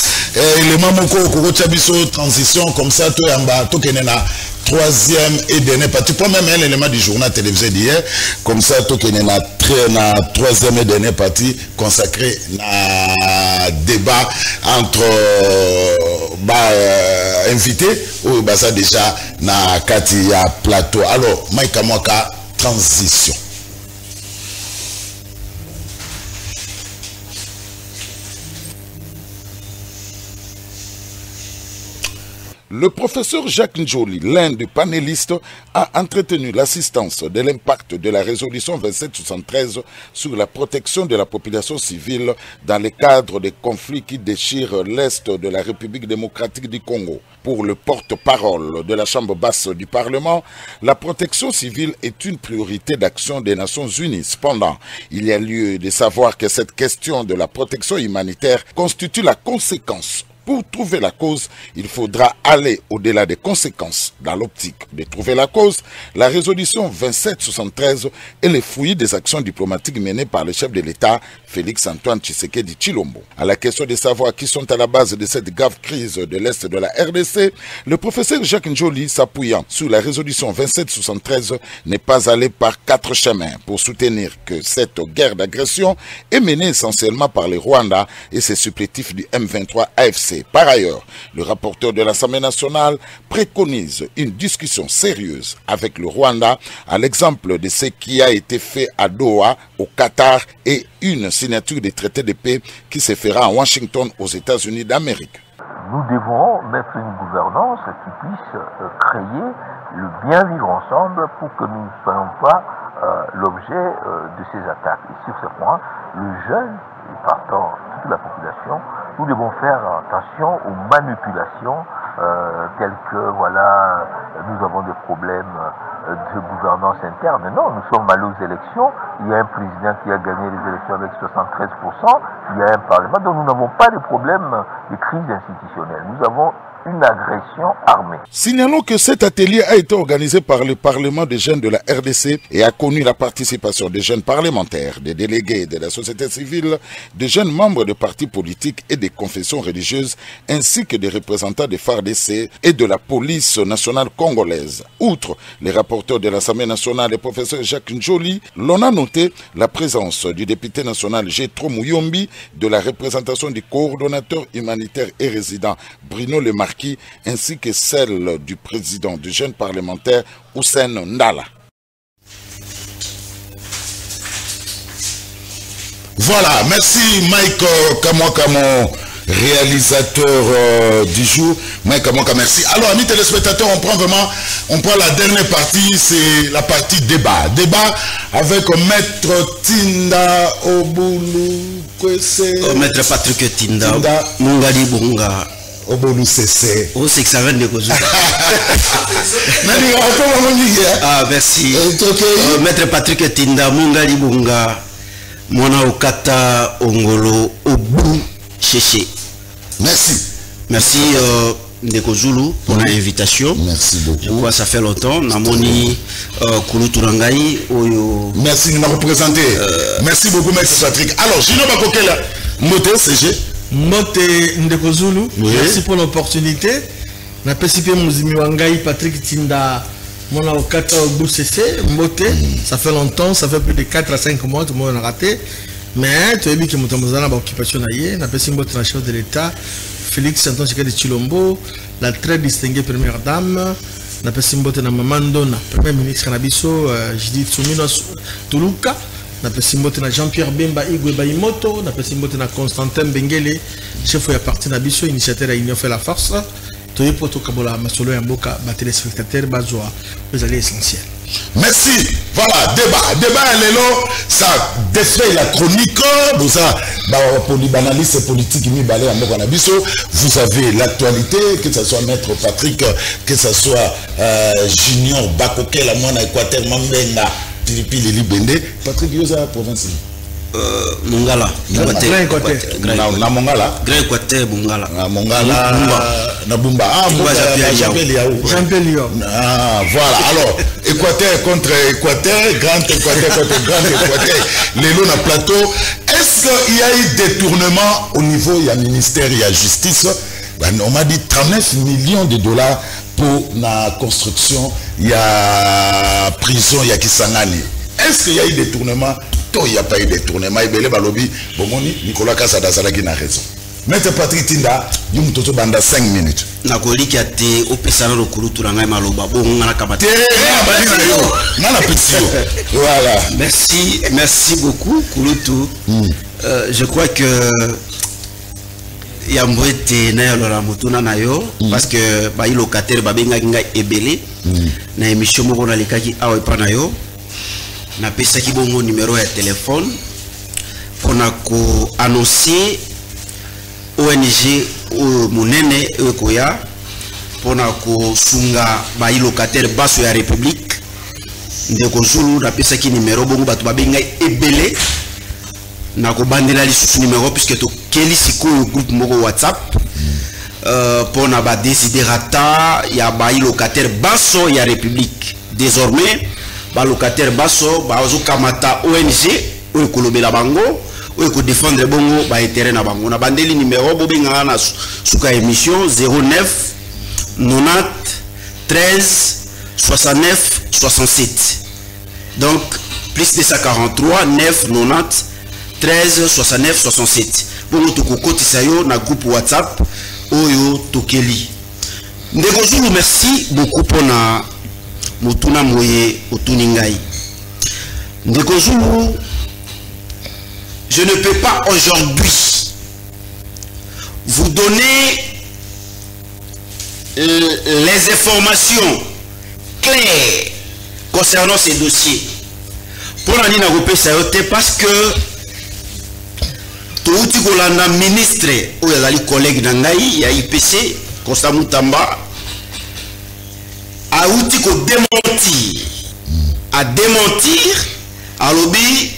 élément moko ko biso transition comme ça to yamba to kenena troisième et dernier partie pas même un élément du journal télévisé d'hier comme ça to kenena troisième et dernier partie consacré à débat entre invités ou ça déjà na kati ya plateau. Alors Mike Amoka transition. Le professeur Jacques Njoli, l'un des panélistes, a entretenu l'assistance de l'impact de la résolution 2773 sur la protection de la population civile dans le cadre des conflits qui déchirent l'Est de la République démocratique du Congo. Pour le porte-parole de la Chambre basse du Parlement, la protection civile est une priorité d'action des Nations Unies. Cependant, il y a lieu de savoir que cette question de la protection humanitaire constitue la conséquence. Pour trouver la cause, il faudra aller au-delà des conséquences. Dans l'optique de trouver la cause, la résolution 2773 est le fruit des actions diplomatiques menées par le chef de l'État, Félix-Antoine Tshisekedi Tshilombo. À la question de savoir qui sont à la base de cette grave crise de l'Est de la RDC, le professeur Jacques Njoli, s'appuyant sur la résolution 2773, n'est pas allé par 4 chemins pour soutenir que cette guerre d'agression est menée essentiellement par le Rwanda et ses supplétifs du M23 AFC. Par ailleurs, le rapporteur de l'Assemblée nationale préconise une discussion sérieuse avec le Rwanda à l'exemple de ce qui a été fait à Doha, au Qatar, et une signature des traités de paix qui se fera à Washington, aux États-Unis d'Amérique. Nous devons mettre une gouvernance qui puisse créer le bien vivre ensemble pour que nous ne soyons pas l'objet de ces attaques. Et sur ce point, le jeune, et partant toute la population, nous devons faire attention aux manipulations telles que, voilà, nous avons des problèmes de gouvernance interne. Non, nous sommes allés aux élections, il y a un président qui a gagné les élections avec 73%, il y a un parlement, donc nous n'avons pas de problème de crise institutionnelle. Nous avons une agression armée. Signalons que cet atelier a été organisé par le Parlement des jeunes de la RDC et a connu la participation des jeunes parlementaires, des délégués de la société civile, des jeunes membres de partis politiques et des confessions religieuses, ainsi que des représentants des FARDC et de la police nationale congolaise. Outre les rapporteurs de l'Assemblée nationale et professeur Jacques Njoli, l'on a noté la présence du député national Gétro Mouyombi, de la représentation du coordonnateur humanitaire et résident Bruno Lemarquis, ainsi que celle du président du jeune parlementaire Hussein Ndala. Voilà, merci Mike Kamwaka, mon réalisateur du jour. Mike Kamwaka, merci. Alors, amis téléspectateurs, on prend la dernière partie, c'est la partie débat. Débat avec Maître Tinda Obulu Kwese. Maître Patrick Tinda Mungali Bunga. Obolu CC. Oh, c'est que ça vient de cause. Ah, merci. Maître Patrick Tinda Mungali Bunga. Mona Okata Ongolo Obu Cheche. Merci. Merci Ndeko Zulu pour l'invitation. Merci beaucoup. Je crois que ça fait longtemps. Namoni Kuluturangai. Merci de nous représenter. Merci beaucoup, Maître Patrick. Alors, Gino Bakokela, Moté CG. Moté Ndeko Zulu. Merci pour l'opportunité. Na PCP Mouzimi Wangai, Patrick Tinda. Mon avocate au bout CC, Moté, ça fait longtemps, ça fait plus de 4 à 5 mois, tout le monde a raté. Mais tu as vu que mon tambouzana a occupation naïe, n'a pas si Moté la chef de l'État, Félix-Antoine Tshisekedi Tshilombo, la très distinguée première dame, n'a pas si Moté na Mamandona, premier ministre Kanabiso, Judith Suminwa Tuluka, na pesimbote na Jean-Pierre Bemba Igwe Baimoto na pesimbote na Constantin Bengele chef ya parti na biso initiateur ya Union fait la force toye poto kabola masolo ya mboka ba téléspectateurs bazwa vous allez essentiel. Merci. Voilà, débat lelo, ça défait la chronique, pour ça, pour les banalistes politiques, vous avez l'actualité, que ce soit Maître Patrick, que ce soit Junior, Bakoke, la moine Équateur, Mambenga, Tilipi, Lili Bende, Patrick Yosa, province. Mongala, na Mongala, Grand Équateur, Mongala, Mongala, Nabumba, Jean-Pierre. Ah, voilà. Alors, Équateur contre Équateur, Grand Équateur contre Grand Équateur, les lots na plateau. Est-ce qu'il y a eu détournement au niveau du ministère de la Justice? On m'a dit 39 millions de dollars pour la construction, il y a prison, il y a Kisangani. Est-ce qu'il y a eu détournement? Il n'y a pas eu détournement. Il y a eu Nicolas Kassada qui a raison. Maître Patrick Tinda, il y a 5 minutes. Voilà. Merci beaucoup, Kouloutou. Je crois que il y a parce que les locataires sont ébélés. Na émission moko na lekaki awa pa na yo na pesa ki bongo numéro ya téléphone pour ko annoncer ONG monene ekoya pour ko sunga ba locataire baso ya République ndeko Zulu na pesa ki numéro bongo batu babenga ébélé na ko bandela lisusu numéro puisque to keli sikoyo groupe moko WhatsApp pour na ba desiderata ya ba locataire baso ya République. Désormais ba locataire baso ba ozo kamata ONG o kolobela bango o ko défendre bongo ba intérêt na bango na bandeli numéro bo benga na suka émission 09 90 13 69 67. Donc plus 243 9 90 13 69 67. Bongo to kokotisa yo na groupe WhatsApp Oyo Tokeli. Ndeko Zulu, merci beaucoup pour na mutuna moye otuningai. Ndeko Zulu, je ne peux pas aujourd'hui vous donner les informations claires concernant ces dossiers. Pour la Nina Gopé Sayote, parce que Touti Kolanda ministre ou les collègues d'Angaï, ya IPC, Constant Moutamba, a outi ko démentir. À démentir, à lobby,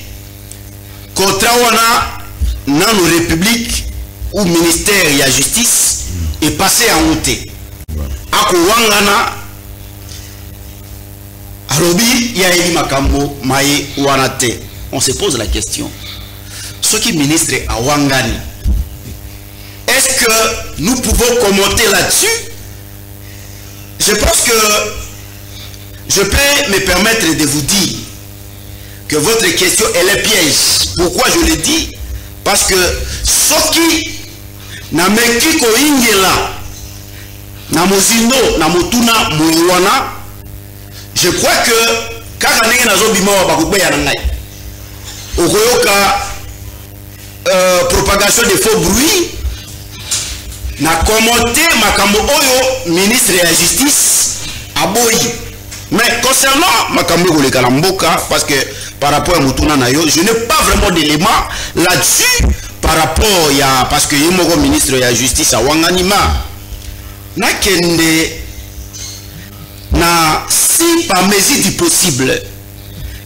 contre wana dans nos républiques ou ministère de la justice est passé en outé. A ko wangana, à lobby, ya eli makambo, maye wanate. On se pose la question. Ce qui est ministre à Wangani, est-ce que nous pouvons commenter là-dessus? Je pense que je peux me permettre de vous dire que votre question elle est piège. Pourquoi je le dis? Parce que ce qui n'a meki ko ingela na mozindo na motuna moiwana, je crois que kaka ndenge nazo bima wa bakubeya na ngai okoyoka propagation de faux bruits na commenter makambo oyo ministre de la justice aboyi. Mais concernant makambo koleka na mboka, parce que par rapport à mutuna na yo, je n'ai pas vraiment d'éléments là-dessus par rapport à parce que yemoko ministre de la justice a wanganima na kende na si par mesure du possible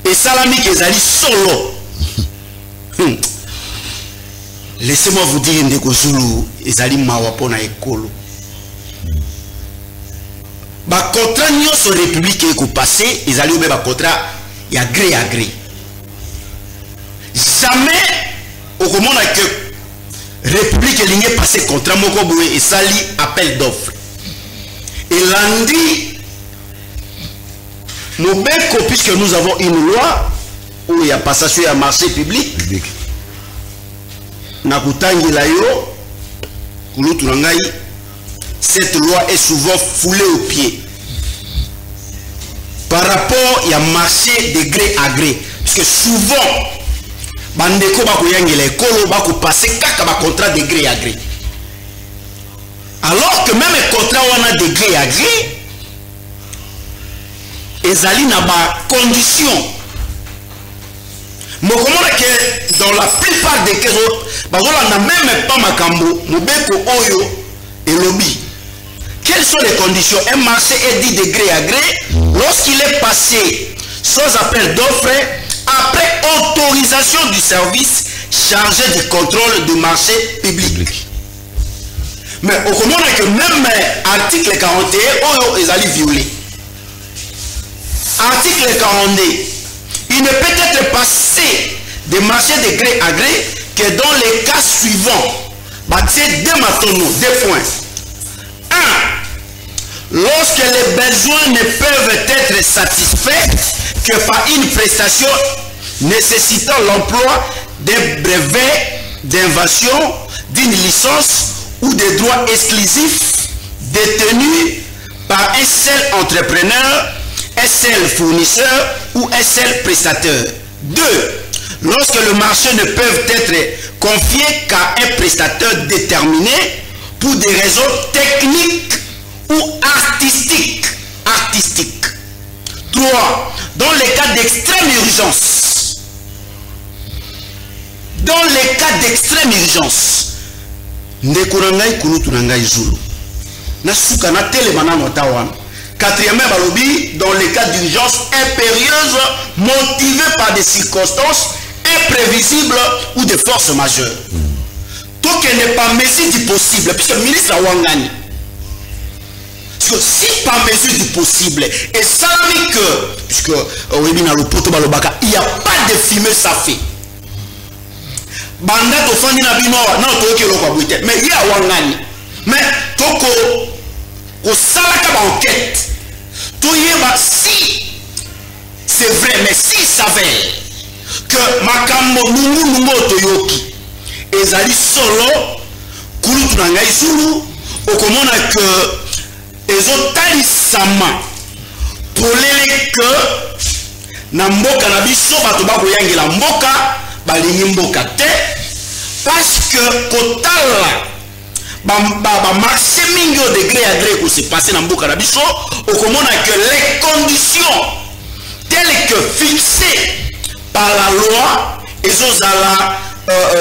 et salami kezali solo. Laissez-moi vous dire ndeko Zulu ezali mawa pona ekolo. Ba contrat nyonso république eko passé ezali obe ba contrat ya gré à gré. Jamais au komona que république elingi passé contrat moko boye esali appel d'offre. Et lundi Mobeko, puisque nous avons une loi où il y a passation à marché public. Nakutangi la yo, Kuluturangai, cette loi est souvent foulée aux pieds. Par rapport à marché de gré à gré. Parce que souvent, bandeko bakoyangela ekolo bakopase kaka bacontrat de gré à gré. Alors que même contrat wana de gré à gré ezali na ba condition. Mokomona que dans la plupart des cas bazola na même pas makambo mobeko oyo et lobby. Quelles sont les conditions? Un marché est dit de gré à gré lorsqu'il est passé sans appel d'offres après autorisation du service chargé du contrôle du marché public. Mais au moment que même article 41 oyo ezali violé. Article 42, il ne peut être passé de marché de gré à gré que dans les cas suivants. C'est deux matonos, deux points. 1. Lorsque les besoins ne peuvent être satisfaits que par une prestation nécessitant l'emploi des brevets d'invention, d'une licence ou des droits exclusifs détenus par un seul entrepreneur, un seul fournisseur ou un seul prestataire. 2. Lorsque le marché ne peut être confié qu'à un prestataire déterminé pour des raisons techniques ou artistiques. 3. Dans les cas d'extrême urgence. Dans les cas d'extrême urgence. Ndekunangai kulutunangai zulu. Nasuka na tele manano tawan. 4e balobi, dans les cas d'urgence impérieuse motivée par des circonstances imprévisibles ou de force majeure. Tout qui n'est pas mesure du possible, puisque le ministre a Wangani. Parce que si par mesure du possible, et ça dit que, puisque il n'y a pas de fumée, ça fait. Banda to fandi na binoa, non to ke lokwa buite, mais il y a Wangani. Mais toko au salaka ba enquête. Tout yeba si c'est vrai, mais si s'avère que makambo nungu toyoki ezali solo kulutu na ngai zulu okomona que ezotalisama polele que na mboka na biso bato bakoyangela mboka balingi mboka te parce que kotala ba marché mingi au degré à gré que c'est passé dans mboka na biso okomona que les conditions telles que fixées par la loi et zozala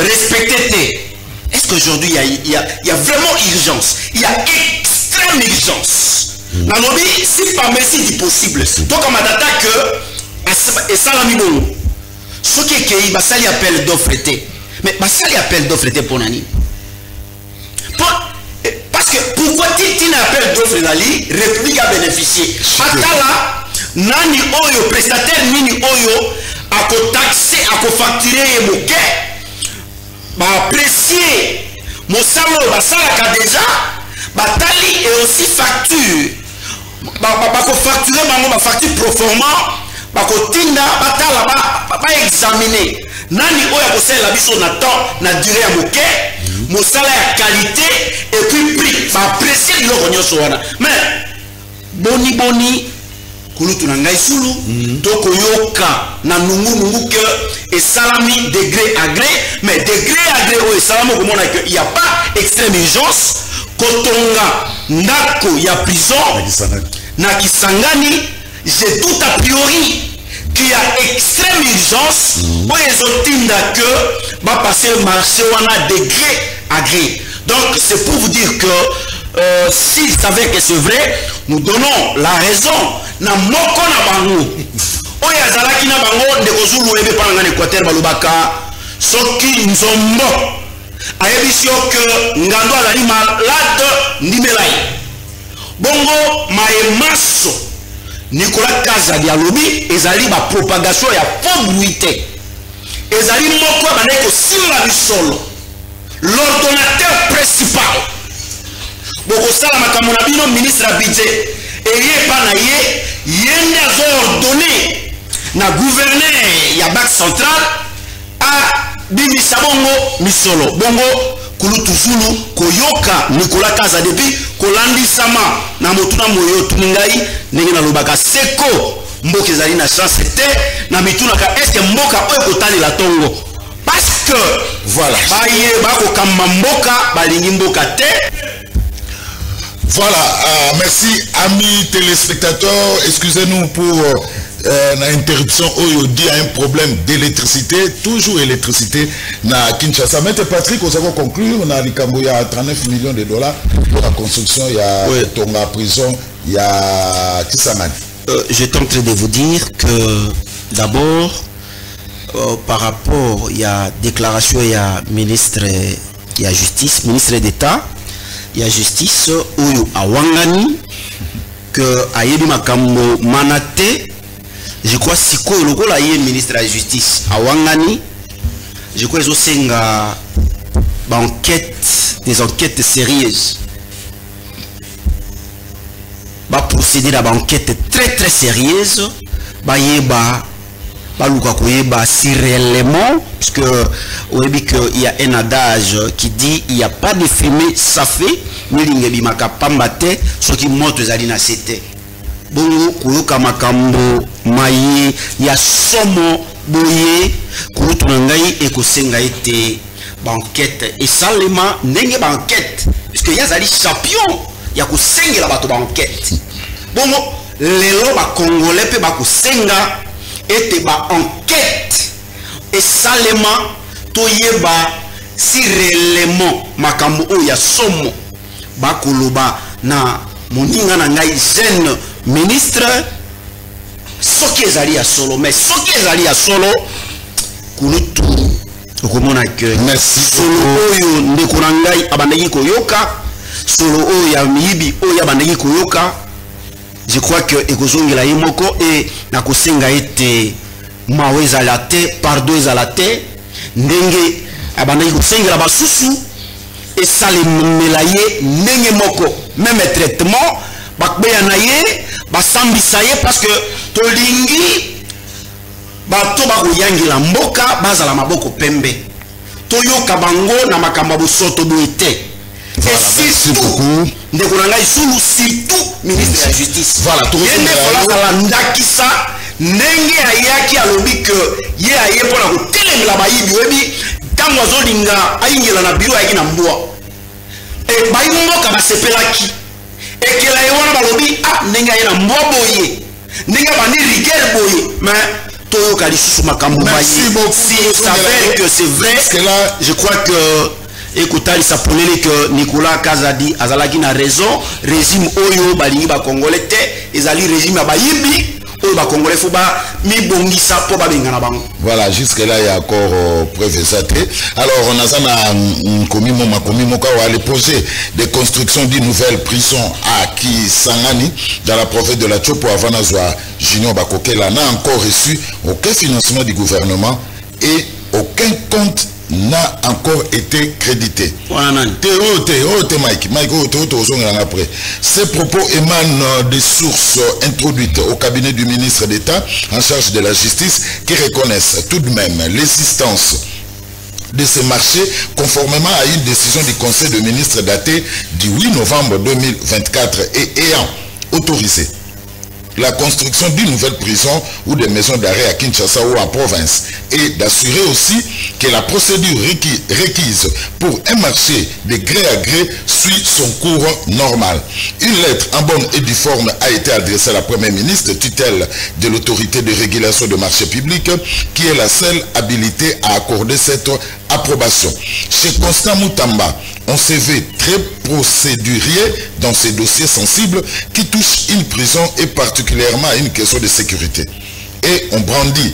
respectées. Est-ce qu'aujourd'hui il y a vraiment urgence? Il y a extrême urgence. Nanobi, si pas mesure du possible. Donc on m'attend que et ça la mibolo. Ce qui est qu'il va s'allier appel d'offre été. Mais va s'allier appel d'offre été pour nani. Parce que pourquoi tu appel d'offre nali République a bénéficié. Atala nani oyo prestataire nini oyo à taxer, à facturer moké, bah apprécier mon salaire, bah ça la déjà, bah tali et aussi facture, bah facturer bah facture proforma, bah tinda bah tala bah examiner. Nani oya ko sala biso na temps na durée à moké, mon salaire qualité et puis prix, bah apprécier le ronyo wana. Mais boni kulutu na ngai sulu toko yoka na nungu que et salami degré à gré, mais degré à gré o salamo comme on a que il y a pas extrême urgence kotonga ndako ya prison na Kisangani, j'ai tout a priori qu'il y a extrême urgence pour les autres que va passer le marché wana degré à gré. Donc c'est pour vous dire que s'ils savaient que c'est vrai, nous donnons la raison. Na moko na bango oya zalaki na bango ndeko zulu ebe pa ngane Équateur balobaka soki nzombo ayebisi que ngando azali malade ndimelai bongo maemaso Nicolas Kaza dialobi ezali ba propagation ya pauvreté ezali moko baneko simba bisolo l'ordonnateur principal boko sala makambo na bino ministre à budget et il pas naïe, il a ordonné na gouverneur ya Banque centrale à bimisa bongo misolo bongo kulutu zulu koyoka Nicolas Kaza depuis kolandi sama na motuna moyo tuningai ndenge na lobaka seko mboka ezali na chance te na mituna ka est-ce que mboka oyo kotali la tongo pas puisque Voilà. baye bakokamba mboka balingi mboka te. Voilà, merci amis téléspectateurs, excusez-nous pour l'interruption. Il y a un problème d'électricité, toujours électricité na Kinshasa. Mais Patrick, on va conclure, on a il y a 39 millions de dollars pour la construction, il y a Tonga prison, il y a Kissamani. Je tenterai de vous dire que d'abord, par rapport, il y a déclaration, il y a ministre, il y a justice, ministre d'État, il y a justice, Oyo Awangani, que Ayebi Makambo Manate, je crois Siko Loko la ministre de la justice, Awangani, je crois qu'ils ont des enquêtes sérieuses. Va procéder à une enquête très très sérieuse. Si réellement, puisque il y a un adage qui dit il n'y a pas de fumée, ça fait, mais il y a pas ce qui monte aux alina c'était. Bon, kuyoka makambo maye ya somo boye kurutunangai et kosenga été banquette et salema nenge banquette puisque y a zali champion ya kosengela bato banquette. Bon, lelo ba congolais pe ba kosenga et ba enquête et salema toyeba si réellement makambo o ya somo ba koloba na moninga na ngai jeune ministre soki ezali ya solo mais soki ezali ya solo kulutu okomona que solo oyo ndeko na ngai abandaki koyoka solo oyo ya miyibi oyo abandaki koyoka. Je crois que ekozongela ye moko et na kosenga ete mawe ezala te pardon ezala te ndenge abandaki kosengela basusu esalemela ye ndenge moko même traitement bakbeya na ye basambisa ye parce que tolingi bato bakoyangela mboka bazala maboko pembe toyoka bango na makambo bosoto boye te. Et surtout, surtout ministre de la justice. Voilà, tout le monde. Nenge ayaki alobi que ye aye pona ko telemela bayibi webi tango azolinga ayingela na biro ayaki na mbwa e bayimbo ka basepelaki e kela ye wana balobi nenge aye na mbwa boye nenge bani rigueur boye mais toyoka lisusu makambo bayi si s'avère que c'est vrai je crois que écoutez, ça pour que Nicolas Kazadi azalaki na raison régime oyo balingi ba congolais te ezali régime bayibi oyo ba congolais faut ba mi bongisa po ba bengana bango. Voilà, jusque là il y a encore preuve exacte. Alors on a ça na komimo ka aller poser des constructions d'une nouvelle prison à Kisangani dans la province de la Chopo avant Nazwa Junior Bakokela n'a encore reçu aucun financement du gouvernement et aucun compte n'a encore été crédité. Ces propos émanent des sources introduites au cabinet du ministre d'État en charge de la justice qui reconnaissent tout de même l'existence de ces marchés conformément à une décision du Conseil de ministres datée du 8 novembre 2024 et ayant autorisé la construction d'une nouvelle prison ou des maisons d'arrêt à Kinshasa ou en province et d'assurer aussi que la procédure requise pour un marché de gré à gré suit son cours normal. Une lettre en bonne et due forme a été adressée à la Première ministre tutelle de l'autorité de régulation de marché public qui est la seule habilitée à accorder cette approbation. Chez Constant Moutamba, on se veut très procédurier dans ces dossiers sensibles qui touchent une prison et particulièrement à une question de sécurité. Et on brandit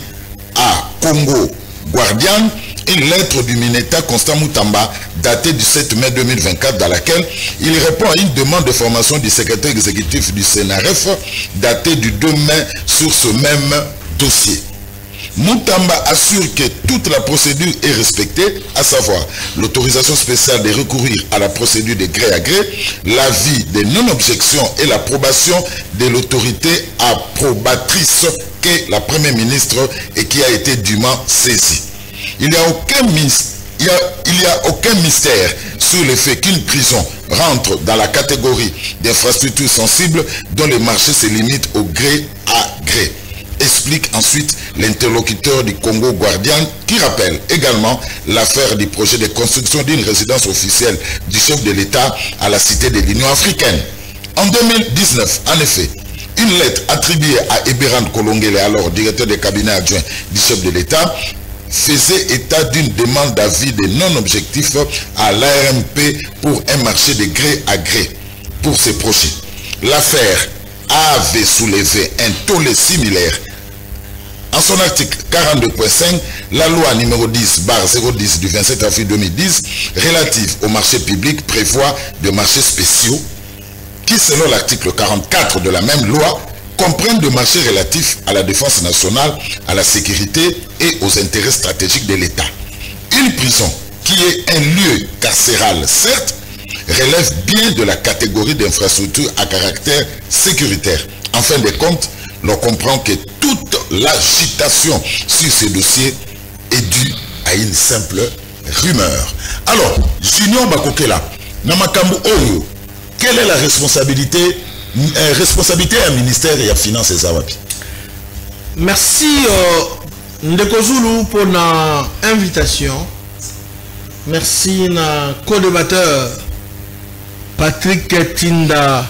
à Congo Guardian une lettre du Mineta Constant Moutamba datée du 7 mai 2024 dans laquelle il répond à une demande de formation du secrétaire exécutif du CNRF datée du 2 mai sur ce même dossier. Moutamba assure que toute la procédure est respectée, à savoir l'autorisation spéciale de recourir à la procédure de gré à gré, l'avis de non-objection et l'approbation de l'autorité approbatrice qu'est la Première ministre et qui a été dûment saisie. Il n'y a aucun mystère sur le fait qu'une prison rentre dans la catégorie d'infrastructures sensibles dont le marché se limite au gré à gré. Explique ensuite l'interlocuteur du Congo Guardian, qui rappelle également l'affaire du projet de construction d'une résidence officielle du chef de l'État à la Cité de l'Union africaine. En 2019, en effet, une lettre attribuée à Eberhard Kolongele, alors directeur de cabinet adjoint du chef de l'État, faisait état d'une demande d'avis de non-objectif à l'ARMP pour un marché de gré à gré pour ces projets. L'affaire avait soulevé un tollé similaire. En son article 42.5, la loi numéro 10/010 du 27 avril 2010 relative au marché public prévoit des marchés spéciaux qui, selon l'article 44 de la même loi, comprennent des marchés relatifs à la défense nationale, à la sécurité et aux intérêts stratégiques de l'État. Une prison, qui est un lieu carcéral, certes, relève bien de la catégorie d'infrastructure à caractère sécuritaire. En fin de compte, l'on comprend que toute l'agitation sur ce dossier est due à une simple rumeur. Alors, Junior Bakokela, Namakambu Oyo, quelle est la responsabilité à ministère et à finances et Zawapi? Merci Ndeko Zulu pour l'invitation. Merci na co-débatteur Patrick Tinda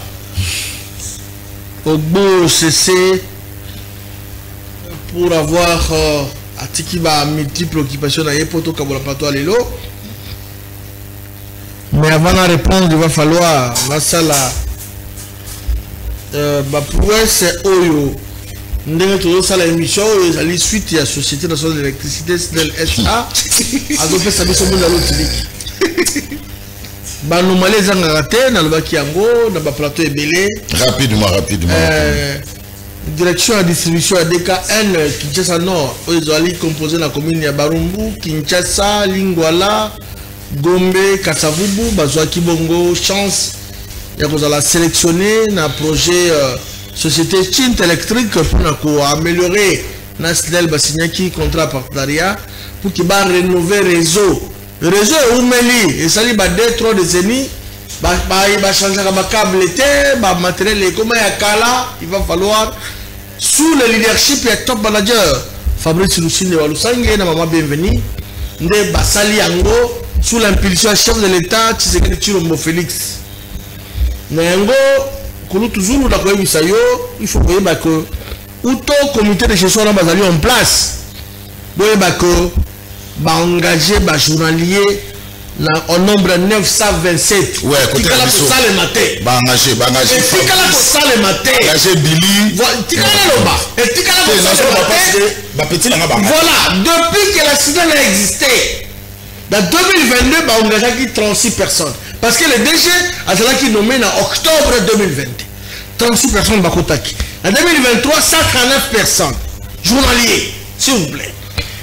Ogbo CC pour avoir Atikiba multiples occupations dans les poteaux Kabola Pato Alelo. Mais avant de répondre, il va falloir la salle c'est Oyo. Nous avons fait l'émission à la suite de la Société nationale d'électricité SA. A fait ça sur le nous malais en raté, dans le Bakiango, dans le plateau Ebélé. Rapidement. Direction à distribution à DKN, Kinshasa Nord, ils ont composé la commune de Barumbu, Kinshasa, Lingwala, Gombe, Katsavubu, Bazwa Kibongo, chance. Il y a sélectionné un projet société Chint électrique pour améliorer Nasdel Bassignaki contrat partenariat pour qu'il va rénover le réseau. Le réseau est oumeli et ça lui va 2-3 décennies. Il va changer le câble, le matériel, comment il y a Kala, il va falloir sous le leadership et top manager Fabrice Lucine de Walusangue, maman bienvenue, de Basali Ango, sous l'impulsion chef de l'État, Tshisekedi Tshilombo Félix. Nengo, Kulu toujours la Koyebisayo, il faut que auto comité de gestion là basali en place. Boye bako ba engagé ba journalier au nombre 927. Ouais, côté la ça le matin. Ba engagé. Tikala ko ça le matin. Engagé Billy. Tikala loba. Et tikala ko ça le matin. Ba petit na ba. Voilà, depuis que l'accident a existé. Dans 2022, ba engagé qui 36 personnes. Parce que le DG a cela qui nommé en octobre 2020. 36 personnes Bakotaki. En 2023, 139 personnes. Journaliers, s'il vous plaît.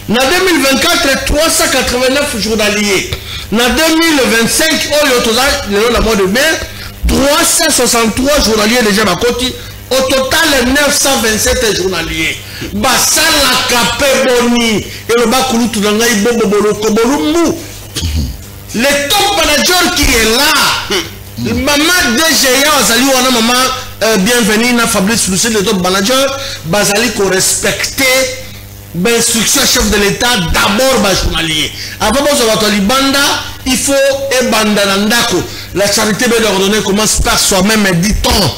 En 2024, 389 journaliers. En 2025, le mois de mai, 363 journaliers déjà Bakoti. Au total, 927 journaliers. Basala Kapé Boni. Et le Bakulu Tunangaï Bobo Bolumbu. Le top manager qui est là, maman DGA, Azali Wana maman bienvenue na Fabrice Lucien, le top manager, Bazali ko respecter l'instruction chef de l'État d'abord ba journalier. Avant de banda, il faut et banda nandako. La charité bien ordonnée commence par soi-même, dit-on.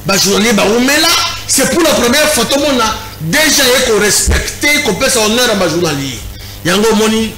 Ba journalier ba là, c'est pour la première fois tout le monde a déjà ko respecter, qu'on peut s'honneur à ba journalier. Yango moni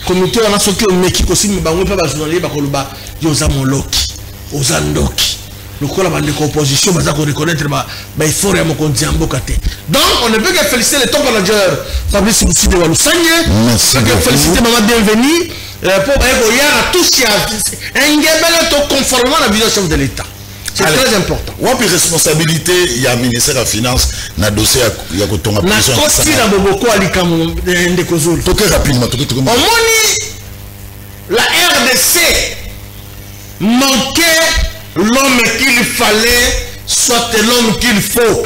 comité on a sauté au meki aussi mais bango pas journalier ba koloba yoza moloki ozandoki le kola ba de composition baza ko reconnaître ba effort ya mokonzi amboka te. Donc on ne peut que féliciter le top manager Fabrice Lucine de Walusangue. Merci beaucoup. Féliciter maman bienvenue pour à tous qui a un to conformément à la vision chef de l'État. C'est très important. Wapi responsabilité il y a ministère de la finance na dossier ya kotonga prison. Na kosi na boboko alikamu Ndeko Zulu. Toke rapidement, toke. Au moni la RDC manquait l'homme qu'il fallait, soit l'homme qu'il faut.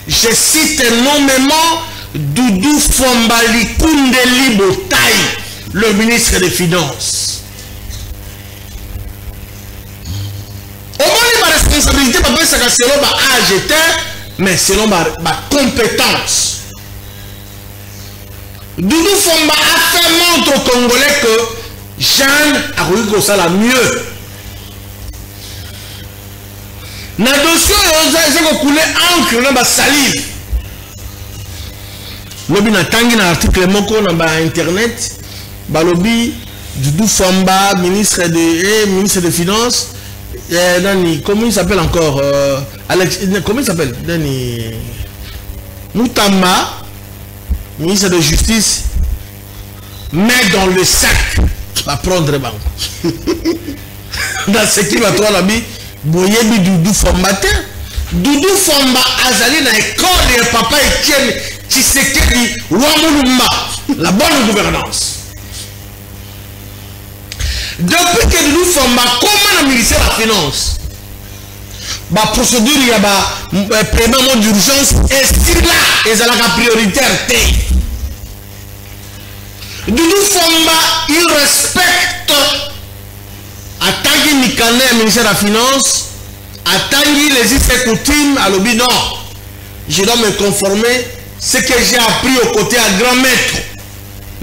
Je cite nommément Doudou Fombali Koundeli Botaï, le ministre des Finances. Au moins, ma responsabilité, selon ma âge, mais selon ma compétence. Doudou Fomba a fait montre aux Congolais que Jeanne a réussi comme ça la mieux. Dans le dossier, ils ont coulé encre dans la salive. Lobby n'a tangi dans l'article moko dans internet. Balobi Doudou Fomba, ministre des Finances. Comment il s'appelle encore comment il s'appelle Moutamba, ministre de Justice, met dans le sac va prendre banque. Dans ce qui va trouver l'ami, Boyebi Doudou Fomba. Doudou Fomba Azali na école et papa Etienne Tshisekedi Wamulumba, la bonne gouvernance. Depuis que Doudou Fomba comment le ministère de la Finance, la procédure, il y a un paiement d'urgence et c'est là, et c'est la prioritaire. Doudou Fomba, il respecte à Tanguy Mikané, ministère de la Finance, à Tanguy les effets coutumes, à l'obi non. Je dois me conformer ce que j'ai appris aux côtés à grand maître.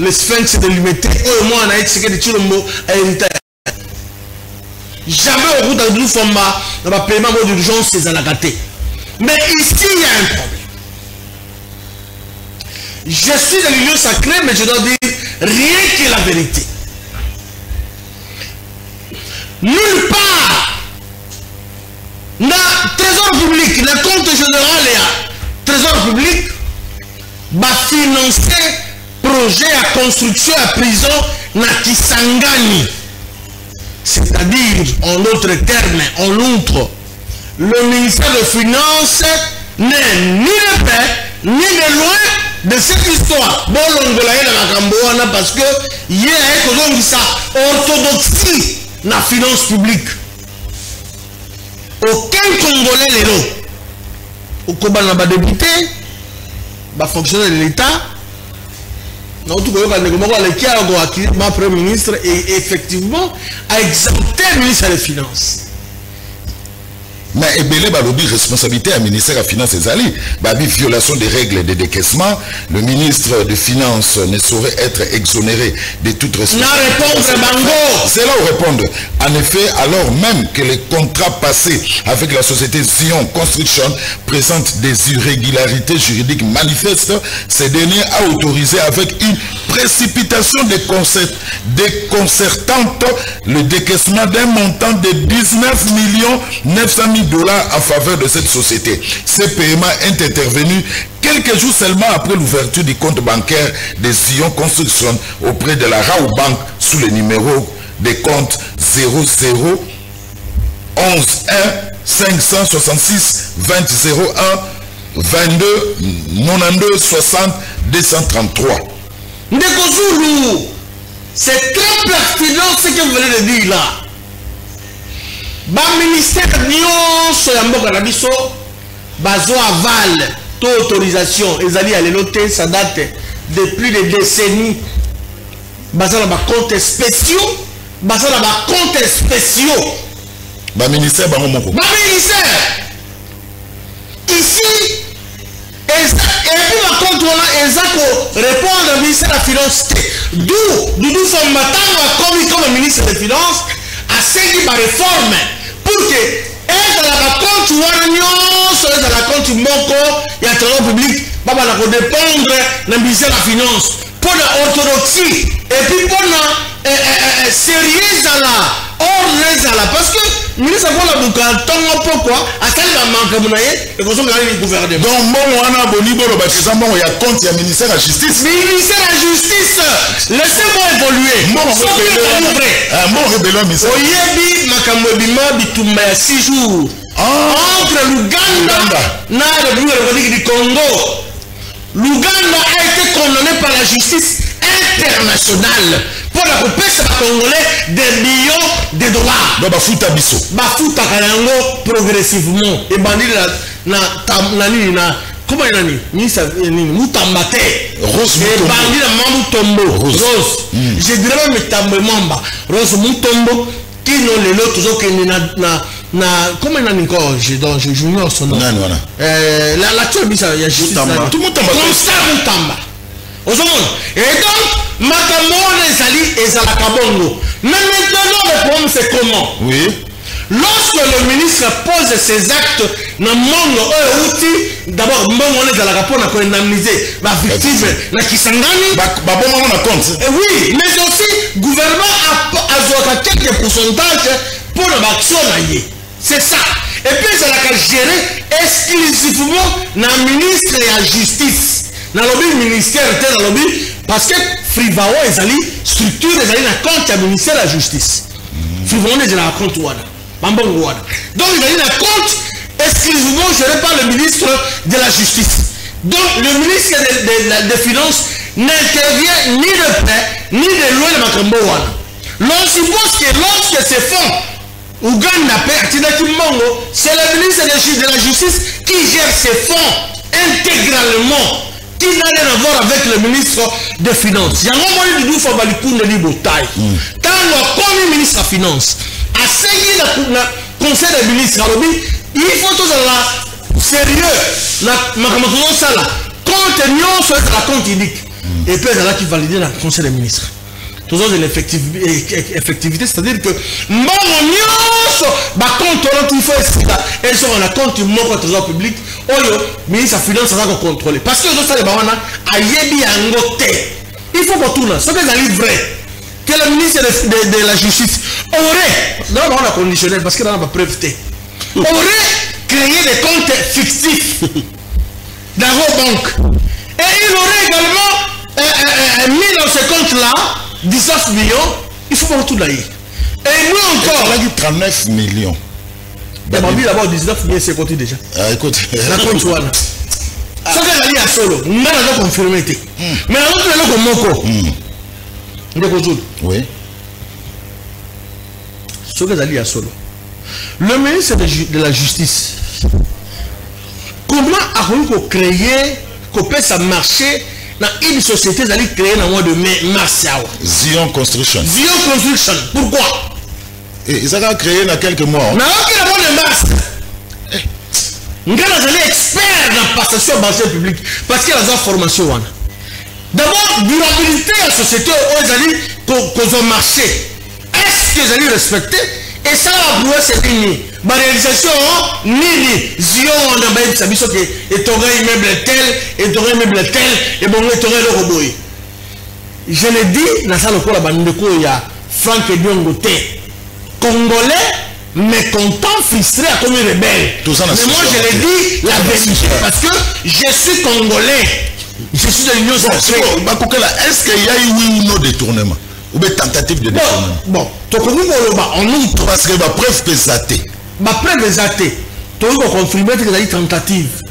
Le sphinx de l'humanité, au moins on a été ce que tu le mot héritage. Jamais au bout d'un Doudou Fomba, dans le paiement d'urgence, c'est à la gâté. Mais ici, il y a un problème. Je suis dans le lieu sacré, mais je dois dire rien que la vérité. Nulle part, dans le trésor public, dans le compte général et le trésor public, va financer projet à construction à prison na Kisangani. C'est-à-dire, en d'autres termes, en outre, le ministère des Finances n'est ni de paix, ni de loin de cette histoire. Bon, l'on va aller dans la Camboana parce que il y a ça orthodoxie dans la finance publique. Aucun Congolais n'est là. Au Koba n'a pas député, pas fonctionnaire de l'État. Non, tout le monde ma premier ministre et effectivement a exempté le ministère des Finances. Mais Ebele Balobi, responsabilité à ministère des Finances et Zali, Babi, violation des règles de décaissement, le ministre des Finances ne saurait être exonéré de toute responsabilité. C'est là où répondre. En effet, alors même que les contrats passés avec la société Zion Construction présentent des irrégularités juridiques manifestes, ce dernier a autorisé avec une précipitation déconcertante le décaissement d'un montant de 19 900 000 $ en faveur de cette société. Ces paiements est intervenu quelques jours seulement après l'ouverture du compte bancaire de Zion Construction auprès de la Rao Bank sous le numéro de compte 00 11 1 566 20 01 22 92 60 233. Ndeko Zulu, c'est très pertinent ce que vous venez de dire là. Le ministère nyonso ya mboka na biso bazo aval to autorisation ezali à l'éloté, ça date de plus de décennies. Bazo na ba comptes spéciaux, bazo na ba comptes spéciaux. Ba ministère bango moko. Ba ministère ici et puis la compte on a exact répondre au ministère de la Finance. D'où son matin comme ministre des Finances a saisi ma réforme pour que dans la compte sur la compte moko et à trésor public baba na dépendre le ministère de la Finance pour l'orthodoxie et puis pour la sérieux à la ordre à la parce que le ministre de la Boucanton pourquoi à quel moment comme et comme ça le gouvernement donc bon on a boni bolo baptisa bon il y a compte il y a ministère de la justice laissez-moi évoluer bon rébellion ministère oyebi makambo bima bitumba ya 6 jours entre l'Ouganda na la République du Congo. L'Ouganda a été condamné par la justice internationale pour la repêche congolais des millions de $. Donc bafuta biso bafuta kayango progressivement et bandi na comment il a dit ministre Moutamba Rose et bandi na Mamoutombo Rose je dirais même Tambe Mamba Rose Moutombo qui n'ont les autres toujours que na comment il a dit encore je junior son nom la tuile bisa ya justice tout Moutamba Et donc, Makamon et Zali et Zalakabongo. Mais maintenant, le problème, c'est comment? Oui. Lorsque le ministre pose ses actes dans le monde, d'abord, on est dans la rapport pour indemniser la victime, la Kisangani. Oui, mais aussi, le gouvernement a quelques pourcentages pour l'action. C'est ça. Et puis, ça a géré exclusivement le ministre et la justice. Dans le ministère, parce que Frivao et Zali, structure et Zali, n'a compte le ministère de la justice. Frivao est dans la compte Ouada. Donc, il y a un compte exclusivement géré par le ministre de la Justice. Donc, le ministre des Finances n'intervient ni de près, ni de loin de Makambowana. L'on suppose que lorsque ces fonds, Ouganda c'est le ministre de la Justice qui gère ces fonds intégralement, qui n'a rien à voir avec le ministre des Finances. Il y a un moment où il faut que nous tant le ministre des Finances, à seguir le conseil des ministres, il faut tout ça sérieux. Compte la compte unique. Et puis, c'est là qui valide le conseil des ministres. Tout ça, c'est l'effectivité, c'est-à-dire que il faut elles sont en compte du trésor public. Le ministre des Finances va contrôler. Parce que il faut qu'on tourne. Ce qui est vrai. Que le ministre de la Justice aurait, dans la conditionnelle, parce que dans la preuve, aurait créé des comptes fictifs dans vos banques. Et il aurait également mis dans ce compte-là 19 millions, il faut voir tout là. Et nous encore. On a dit 39 millions. D'abord 19 millions, c'est compté déjà. Écoute, la compte voilà. Ce que j'ai dit à Solo, nous avons confirmé. Mais l'autre, nous avons Moko. Oui. Ce que j'ai dit à Solo. Le ministre de la Justice, comment a-t-il créé, qu'on peut ça marcher dans une société qui a créé dans le mois de mars? Zion Construction. Zion Construction. Pourquoi? Et ça a créé dans quelques mois. Dans le mois de mars. Nous sommes experts dans la passation bancaire publique parce qu'il y a des formations. D'abord, durabilité de la société aux ont marché. Est-ce que vous allez respecter? Et ça va pouvoir se finir. La réalisation, ni Zion, on a bien dit que et t'aurais immeuble tel, et t'aurais immeuble tel, et bon, et t'aurais le robot. Je l'ai dit, dans ça, le bande il y a Franck Ediongoté, Congolais, mécontent, frustré, comme un rebelle. Mais moi, je l'ai dit la vérité, parce que je suis Congolais. Je suis de l'Union sacrée. Est-ce qu'il y a eu oui ou non détournement? Ou bien tentative de détournement? Bon, en outre. Parce que ma preuve pesate. Ma preuve pesate. Tu as confirmé que tu as eu tentative.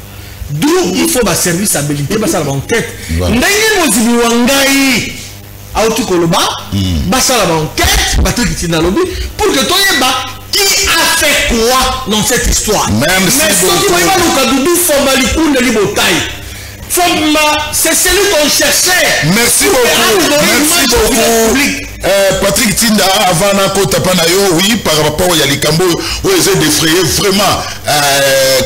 D'où il faut ma service habilité, ça l'enquête. N'ayez pas dit Wangai. Aouti Koloba, basa la enquête, Patrick Tinalobi, pour que toi qui a fait quoi dans cette histoire? Même mais si tu vois c'est celui qu'on cherchait. Merci beaucoup. Merci beaucoup. Patrick Tinda, avant oui, par rapport à Likambo, où ils ont défrayé vraiment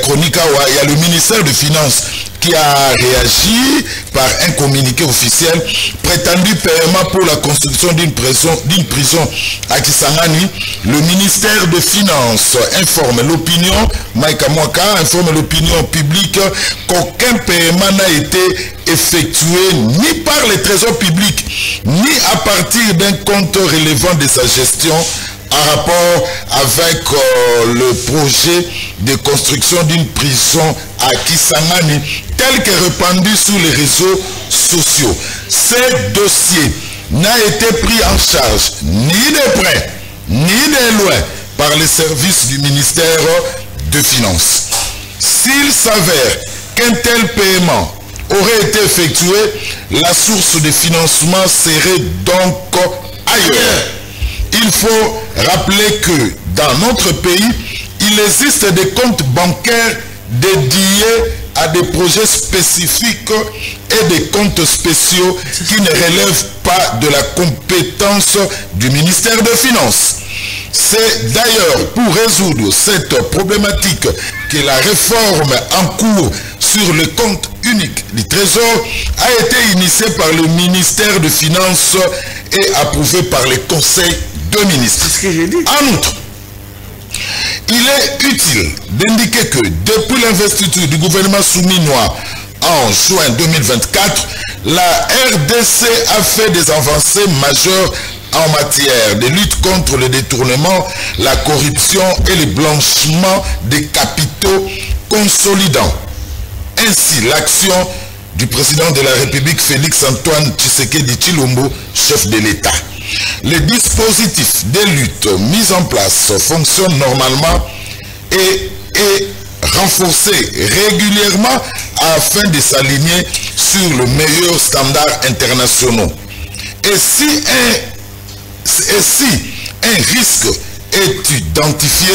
chronique, il y a le ministère des Finances qui a réagi par un communiqué officiel, prétendu paiement pour la construction d'une prison à Kisangani. Le ministère des Finances informe l'opinion, Maïka Mwaka informe l'opinion publique qu'aucun paiement n'a été effectué ni par les trésors publics, ni à partir d'un compte relevant de sa gestion en rapport avec le projet de construction d'une prison à Kisangani, tel que répandu sur les réseaux sociaux. Ce dossier n'a été pris en charge ni de près, ni de loin par les services du ministère des Finances. S'il s'avère qu'un tel paiement aurait été effectué, la source de financement serait donc ailleurs. Il faut rappeler que dans notre pays, il existe des comptes bancaires dédiés à des projets spécifiques et des comptes spéciaux qui ne relèvent pas de la compétence du ministère des Finances. C'est d'ailleurs pour résoudre cette problématique que la réforme en cours sur le compte unique du Trésor a été initié par le ministère des Finances et approuvé par le Conseil de ministres. C'est ce que j'ai dit. En outre, il est utile d'indiquer que depuis l'investiture du gouvernement souminois en juin 2024, la RDC a fait des avancées majeures en matière de lutte contre le détournement, la corruption et le blanchiment des capitaux, consolidant ainsi l'action du président de la République Félix Antoine Tshisekedi Tshilombo, chef de l'État. Les dispositifs de lutte mis en place fonctionnent normalement et renforcés régulièrement afin de s'aligner sur le meilleur standard international. Et si un risque est identifié,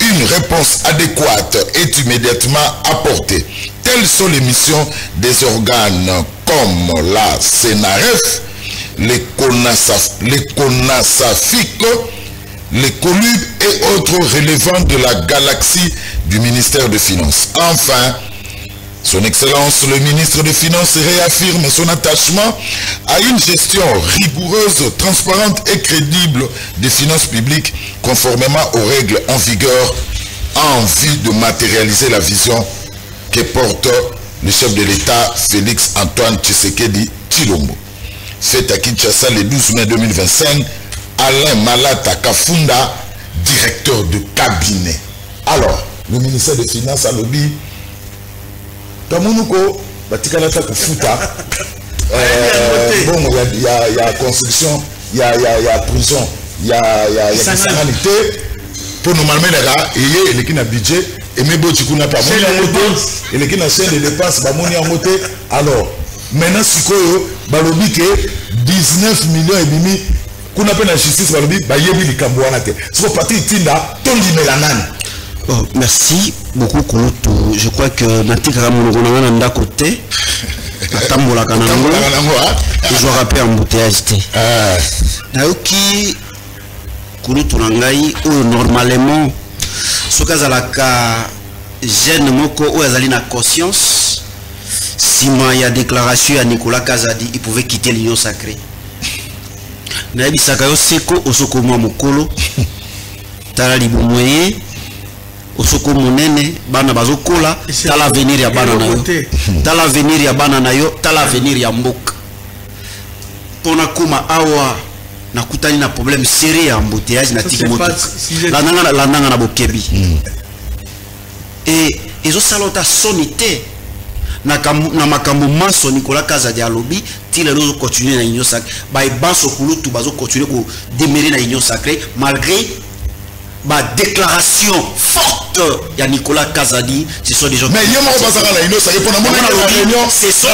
une réponse adéquate est immédiatement apportée. Telles sont les missions des organes comme la CNRF, les CONASAFIC, les COLUB et autres relevant de la galaxie du ministère des Finances. Enfin, Son Excellence le ministre des Finances réaffirme son attachement à une gestion rigoureuse, transparente et crédible des finances publiques conformément aux règles en vigueur en vue de matérialiser la vision que porte le chef de l'État Félix Antoine Tshisekedi Tshilombo. Fait à Kinshasa le 12 mai 2025, Alain Malata Kafunda, directeur de cabinet. Alors, le ministère des Finances a lobby. Tamunuko, Batikanata Kufuta, bon, il y a construction, il y a prison, il y a sanité. Pour normalement, il y a un budget, et mes beaux chikouna pas moni en moté, et les qui n'a chaîne de dépenses, pas moni en moté. Alors, maintenant, si quoi, balobi que 19 millions et demi, qu'on appelle la justice, balobi, bah yebi li kambouanate. C'est pour partir tinda, tondi melanane. Oh, merci beaucoup Kouloutou. Je crois que Natika Ramonogona n'a côté. Atambola Kanango. Je rappelle embouteillage. Naoki Kouloutou Nangai ou normalement ce cas à la cas jeune moko ou azali na conscience. Si moi il y a déclaration à Nicolas Kazadi, il pouvait quitter l'union sacrée. Naebi Sakayo Seko Osoko Mokolo. Tala Libomoye. Osoko monene bana bazokola tala avenir ya bana nayo tala avenir ya bana nayo tala avenir ya mboka pona kuma awa nakutani na problème sérieux ya embouteillage na tiki moto la nanga na bokebi et ezo salota sonité na makambo maso Nicolas Kazadi alobi tile lozo continuer na union sacrée ba ibanso Kouloutou bazo continuer ko demeurer na union sacrée malgré ma déclaration forte il y a Nicolas Kazadi, ce sont des gens mais il y a c'est ça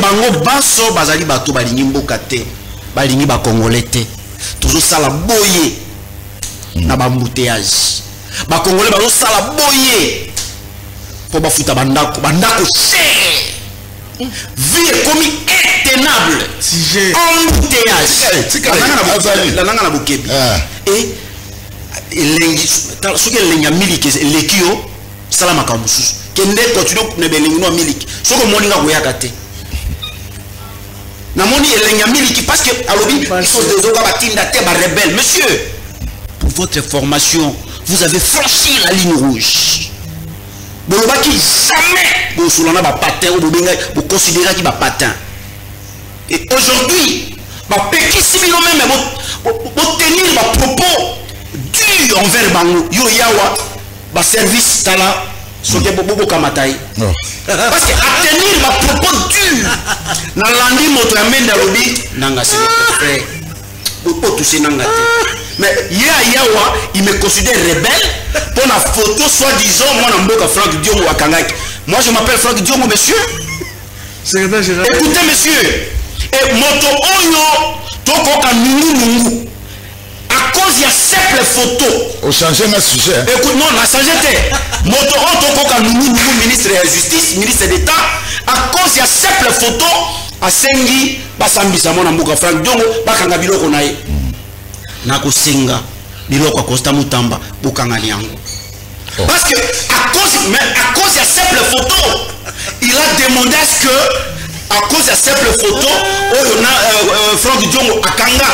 bango baso bazali bato balingi mboka te balingi ba congolais te toujours sala boye na ba embouteillage ba congolais bazo sala boye pour bafuta bandako cher vie commis intenable si j'ai embouteillage la langue na bokebi et ce que les miliki les kio salama kamususu kende continue na belingi no miliki soko moninga koyaka te na moni elenga miliki parce que alobi ils sont des oga batinda te ba rebelle monsieur pour votre formation vous avez franchi la ligne rouge. Bolobaki jamais vous soulana ba patin ou bobenga vous considérez qui ba patin. Et aujourd'hui, ba peki sibino même vous tenir ba propos durs envers bango yo yawa ba service tala soke bobo kamatai. Parce que à tenir ba propos durs na landi moto amenda lobi nanga c'est notre frère. Pour toucher nanga te. Mais yawa il me considère rebelle pour la photo soi-disant moi namboka Franck Diongo wakangaki. Moi je m'appelle Franck Diongo monsieur. Secrétaire général. Écoutez monsieur, et moto oyo tokoka nungu à cause il y a simple photo. Au changer un sujet. Écoute non, la changer te. Moto oyo tokoka nungu ministre de la justice, ministre d'État à cause il y a simple photo à sengi basambisa mona mboka Franck Diongo bakanga biloko naye. Nako senga biloko Costa Mutamba bukanga yango. Parce que à cause de simple photo, il a demandé à ce que, à cause de simple photo, on a Franck Diongo Akanga,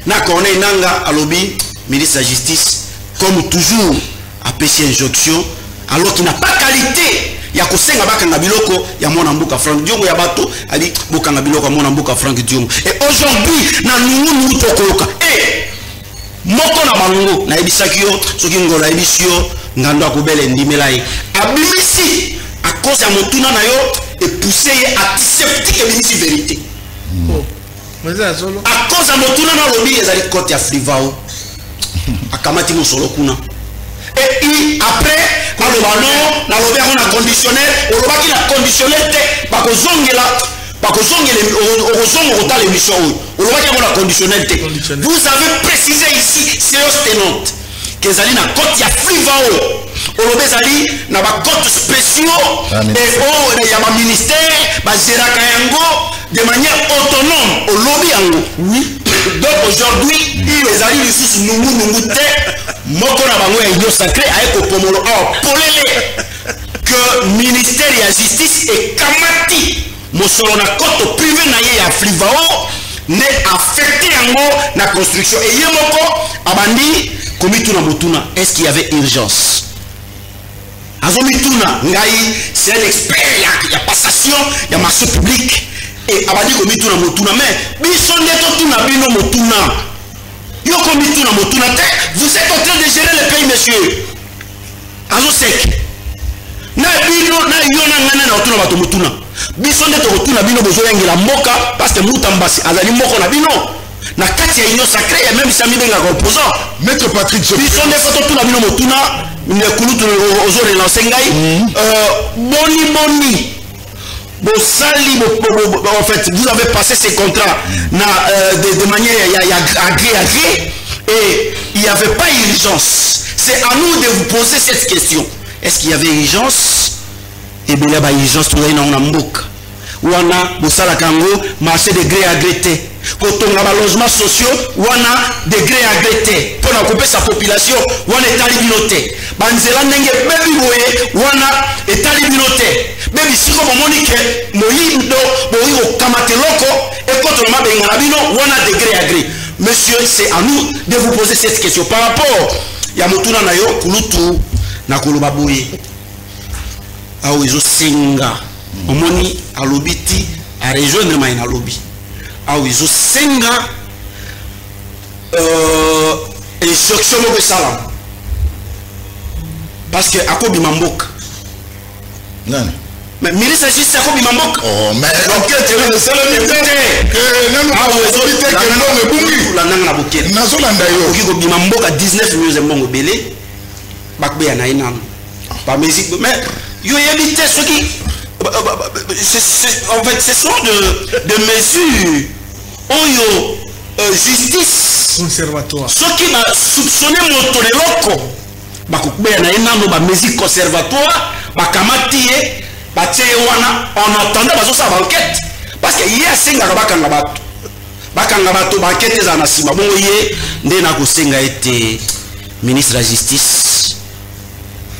na kone nanga alobi ministre de la Justice, comme toujours, a péché injonction, alors qu'il n'a pas qualité. Il y a Kosenga Bakanga Biloko, il y a mon ambuka Franck Diongo, il y a Bato, il dit Bokanga Biloko, mon ambuka Franck Diongo. Et aujourd'hui, na nous tokoloka. Et moko na bango na ebisaki yo soki ngola ebisio ngando akobele ndimelai abimisi à cause ya motuna na yo et pousser à antiseptique ebimisi vérité. À cause ya motuna na lobi ezali kote ya Frivao akamati mosolo kuna. Et après aloba non na lobi on a conditionnel olobaki na conditionnel te bakozongela l'émission. Vous avez précisé ici, séance tenante, que Zali na côte ya Frivao, Olobezali na ba côte spéciaux, et il y a un ministère, de manière autonome, au lobby yango. Oui. Donc aujourd'hui, les alliés du sous nous moko na bango ya union sacrée avec au pomolo que ministère de la justice est kamati. Mosolo na koto privé na ye ya Frivao ne affecté yango na construction et yemoko abandi komituna motuna est-ce qu'il y avait urgence azomituna ngai c'est un expert ya passation ya marché public et abandi komituna motuna mais biso ndeto tuna bino motuna yo komituna motuna te vous êtes en train de gérer le pays monsieur azo sec na bino na yona ngana na otuna bato motuna biso nde tokotuna bino bozoyangela mboka parce que mutambasi azali moko na bino na kati ya union sacrée et même sami benga composant maître Patrick biso nde tokotuna bino motuna ne kulutu ozo relancer ngai boni bosali en fait vous avez passé ces contrats na de manière agré et il n'y avait pas urgence. C'est à nous de vous poser cette question. Est-ce qu'il y avait urgence? Et bien, il y a urgence tout dans la mboka. Ou on a bosala kango marché de gré à gré. Quand on a logements sociaux, ou on a de gré à gré. Pour occuper sa population, ou on est talibinoté. Banzela nenge bebi boye, ou on a est talibinoté. Bebi si comme monique, moyindo, moyi kamate loko, et quand on a bengalabino, ou on a de gré à gré. Monsieur, c'est à nous de vous poser cette question. Par rapport, il y a motuna na yo kulutu na koloba boye. Awo izo senga omoni alobiti a rejoindre mai na lobby awo izo senga instruction mo salam parce que akobi mamboka nani mais ministre justice akobi mamboka oh mais OK tu le seul que nanu awo izo bité que non ebungi la nanga na bokele nazolanda yo oki kobi mamboka 19 millions mbongo belé bakbe ya na inano pas musique mais yo éviter ce qui en fait ce sont de mesures oyo justice conservatoire ce qui va soupçonner moto de loko bakubea na enano ba mesures conservatoire bakamati batie wana en attendant bazo sa enquête parce que hier senga bakanga bato enquête za na sima bongo ye nde na kosenga ete ministre de la justice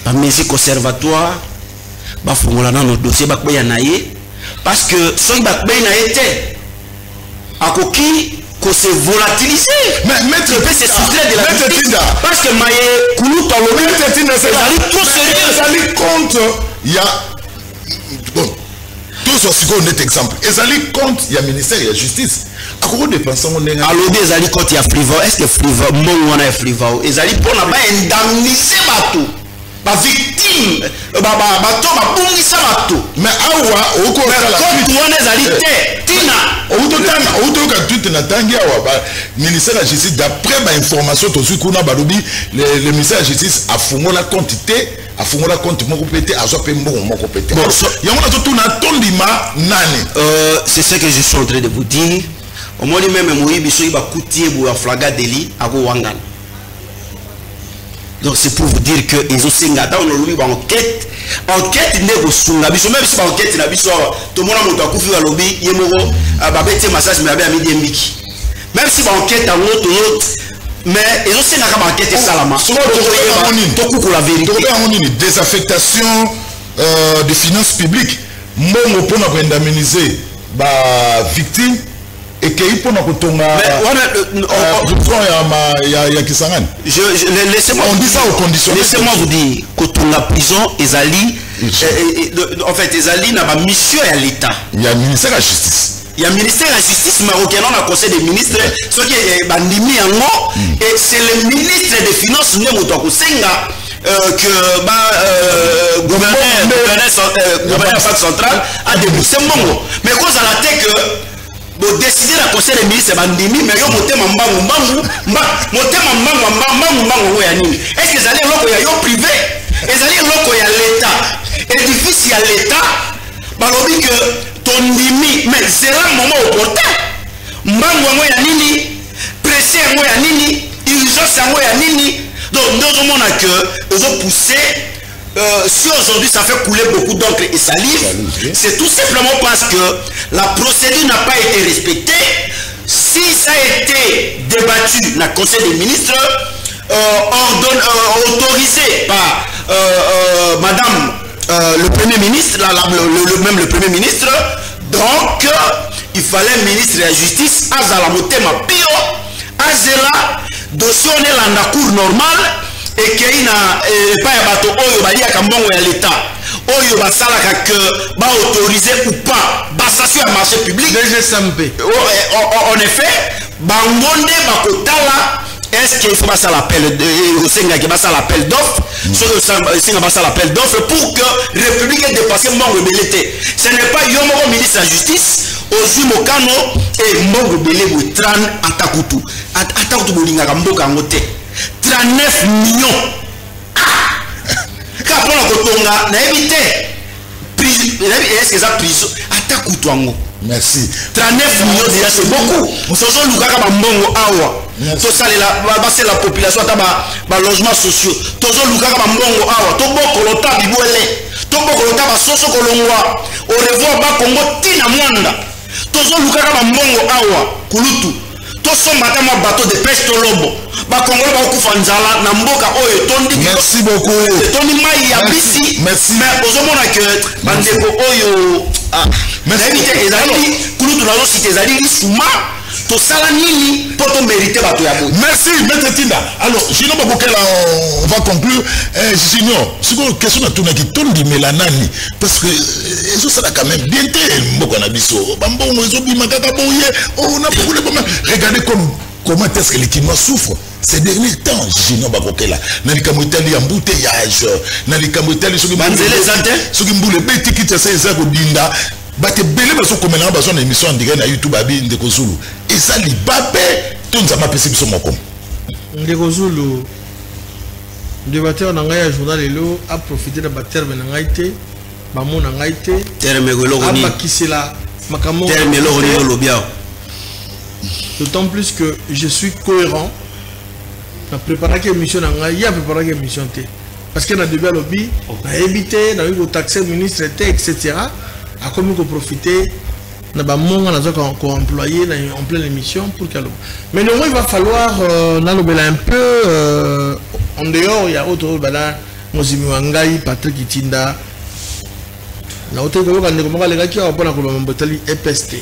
ba mesures conservatoire bafungola nano dossier bakbeya na ye parce que soki bakbeya na ye te akoki ko se volatiliser mais maître peut se soustraire de la justice parce que maye kuluta lo maître Tinda c'est trop sérieux ezali compte il y a bon tous aussi qu'on est exemple ezali compte il y a ministère de la justice akoko dépenser on est alobi ezali compte ya Frivao est-ce que Frivao mbongo wana ya Frivao ezali pona ba indemniser bato ba victime bato babungisa bato mais awa oko kala wana ezali te tina autoka tout na tangi awa ba ministère de la justice d'après ba information to kuna balobi le ministère de la justice afungola compte te afungola compte moko pété azo pe mbongo moko pété yango na tout na tondima nani c'est ce que je suis en train de vous dire au moins même moyibi so iba kutie bu flaga délit ako wangana. Donc c'est pour vous dire que ils ont singa dans le lobby enquête n'est sunga biso même si ba enquête na biso to mona moto akufi wa lobby yemoko ba bete massage mais ba midi mbiki même si ba enquête en auto mais ils ont aussi une enquête salama. La vérité. Désaffectation des finances publiques. Mbongo pour indemniser les victimes et qu'il pour nous laissez-moi vous dire que la prison Ezali en fait Ezali n'a pas mission à l'État. Il y a le ministère de la Justice. Il y a le ministère de la Justice marocain, on a le conseil des ministres, ce qui est bandimi en mot, et c'est le ministre des Finances que le gouverneur central a déboursé Mongo. Mais quand ça a été que vous décidez le conseil des ministres bandimi, mais vous montez est-ce que vous allez là au privé? Vous allez là l'État. Édifice, il y a l'État. Balobi que ton dimi, mais c'est là le moment opportun. Mbango ya nini, pressé ya nini, urgence ya nini. Donc nous avons que ils ont poussé. Si aujourd'hui ça fait couler beaucoup d'encre et salive, c'est tout simplement parce que la procédure n'a pas été respectée. Si ça a été débattu dans le Conseil des ministres, autorisé par Madame le Premier ministre, même le Premier ministre, donc il fallait le ministre de la Justice, Azalamotema Pio, Azela, dossier on est dans la cour normale, et qu'il n'y a pas de bateau, il y a un l'État, il y a que autorisé ou pas, basation à marché public. En effet, Bangonde Bakotala. Est-ce qu'il faut passer l'appel d'offres pour que la République ait dépassé Mongo Belete? Ce n'est pas Yomo ministre de la Justice, Ozu Mokano et Mongo Belé Tran Atakutu. Atakutu Bolinga Mboka Ngote. 39 millions. Quand on a Kotonga, n'a évité. Est-ce que ça prison? Atakutu Ango. Merci. 39 millions déjà c'est beaucoup. Sozo Lukaka Bambongo Awa. C'est la population à logement sociaux. Tozo Lukaka Bambongo Awa. Tobo Kolota Biboele. Tobo Kolota Basoso Kolongwa. Au revoir Ba Congo Tina Mwanda. Tozo Lukaka Bambongo Awa. Kulutu. Toso Matama bateau de pêche Tolobo. Ba Congo Ba Kufanzala Namboka Oyo Tondi. Merci beaucoup. Tondi Mai Yabisi. Merci. Mais Ozomona que Bandeko Oyo. Merci. Merci, Maître Tinda. Alors, on va conclure. Junior, c'est une question à tout qui tourne du mélanani. Parce que ça a quand même bien été. Regardez comment est-ce que les Kinois souffrent. Ces derniers temps, Junior Bakokela. Nalika Moutali embouteillage. Nalika Moutali, ce qui mboule bête qui te sait ça au Dinda. Bate belé baso komena baso na émission en direct na YouTube abi Ndeko Zulu. Et ça li babé tout ça m'a passé biso moko. Ndeko Zulu débatteur na ngai ya journal elo a profité de terme na ngai te ba mo na ngai te terme golo ni bakisela makamo terme lo ni lobia. D'autant plus que je suis cohérent. Na préparer que émission na ngai ya préparer que émission te parce que na début lobby na éviter na eu taxer ministre etc. a comme profiter na ba monga na ko employé en pleine émission pour qu'elle mais non il va falloir un peu en dehors il y a autre bala Mozimi Wangai Patrick Itinda na autre ko ba ndeko maka lega ki a pona ko ba mbotali EPST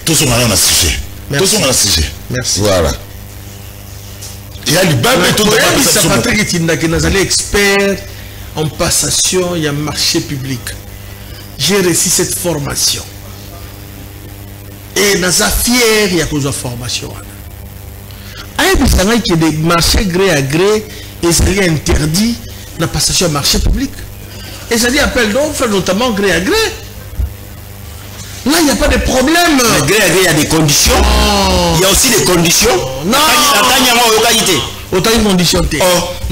tout son na sujet tout son na sujet merci voilà il y a le babé tout ça Patrick Itinda qui nous allait expert en passation il y a marché public. J'ai réussi cette formation. Et nous sommes fiers de la formation. Il y a des marchés gré à gré et c'est interdit la passation au marché public. Et ça dit appel d'offres, notamment gré à gré. Là, il n'y a pas de problème. Mais gré à gré, il y a des conditions. Il y a aussi des conditions. Non. Autant de conditions.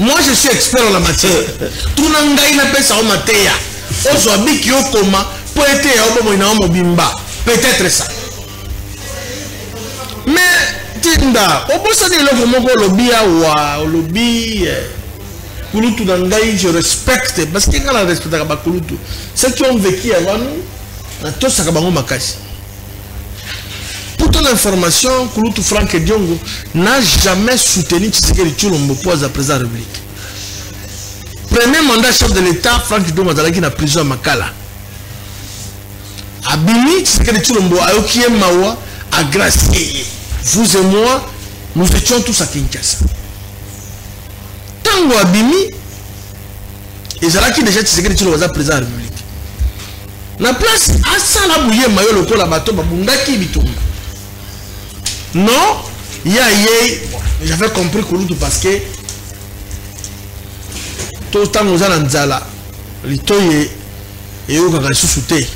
Moi, je suis expert en la matière. Tout le monde a ça en matière. Aujourd'hui, qui ont comment peut être peut-être ça. Mais Tinda, au bout de l'offre, lobby ou lobby, Kulutu Nangaï, je respecte parce que quand on respecte Kulutu, ceux qui ont vécu avant nous, on a tous à Makashi. Pourtant, information, Kouloutou Franck Diongo n'a jamais soutenu Tshisekedi Tshilombo pour la présidence de la République. Premier mandat chef de l'État, Franck Diongo Mazalaki na prison à Makala. Abimi Tshisekedi Tshilombo Ayokie Mawa a gracié. Vous et moi, nous étions tous à Kinshasa. Tango Abimi, et Zalaki déjà Tshisekedi Tshilombo Mazalaki président de la République. La place à ça la bouillée maillot le col à bateau babundaki bitumba. Non, j'avais compris Kouloutou parce que tout le temps nous allons nzala litoye et au kaka sous-souté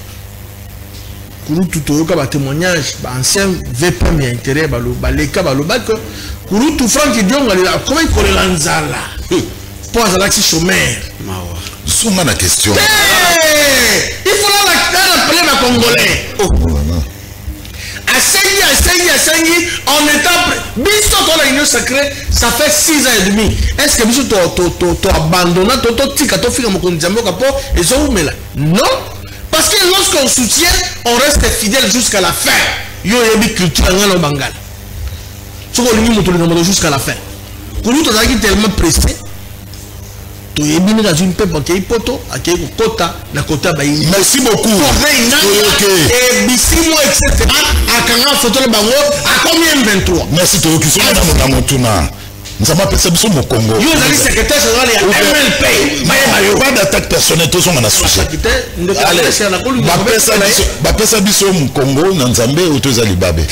Kouloutou toyoka ba témoignage ba ancien VP mi intérêt ba leka ba que Kouloutou Franck Diongo comment il connaît la nzala pour azalaki chômeur. Souma la question. Il faut l'appeler ma Congolais. Assengi, en étant. Bisto dans la union sacrée, ça fait 6 ans et demi. Est-ce que Bisto t'as abandonné, t'as fait mon condamné au capot et ça où mais là? Non. Parce que lorsqu'on soutient, on reste fidèle jusqu'à la fin. Yo yebi culture en Bangal. Ce qu'on lui montre jusqu'à la fin. Pour nous, t'as tellement pressé. Merci beaucoup. Merci nous avons appelé ça au Congo. Vous avez secrétaire général et MLP. Pas d'attaque personnelle, tous sont en associé. Allez, ça biso au Congo, Nanzambe ou tous Alibabe.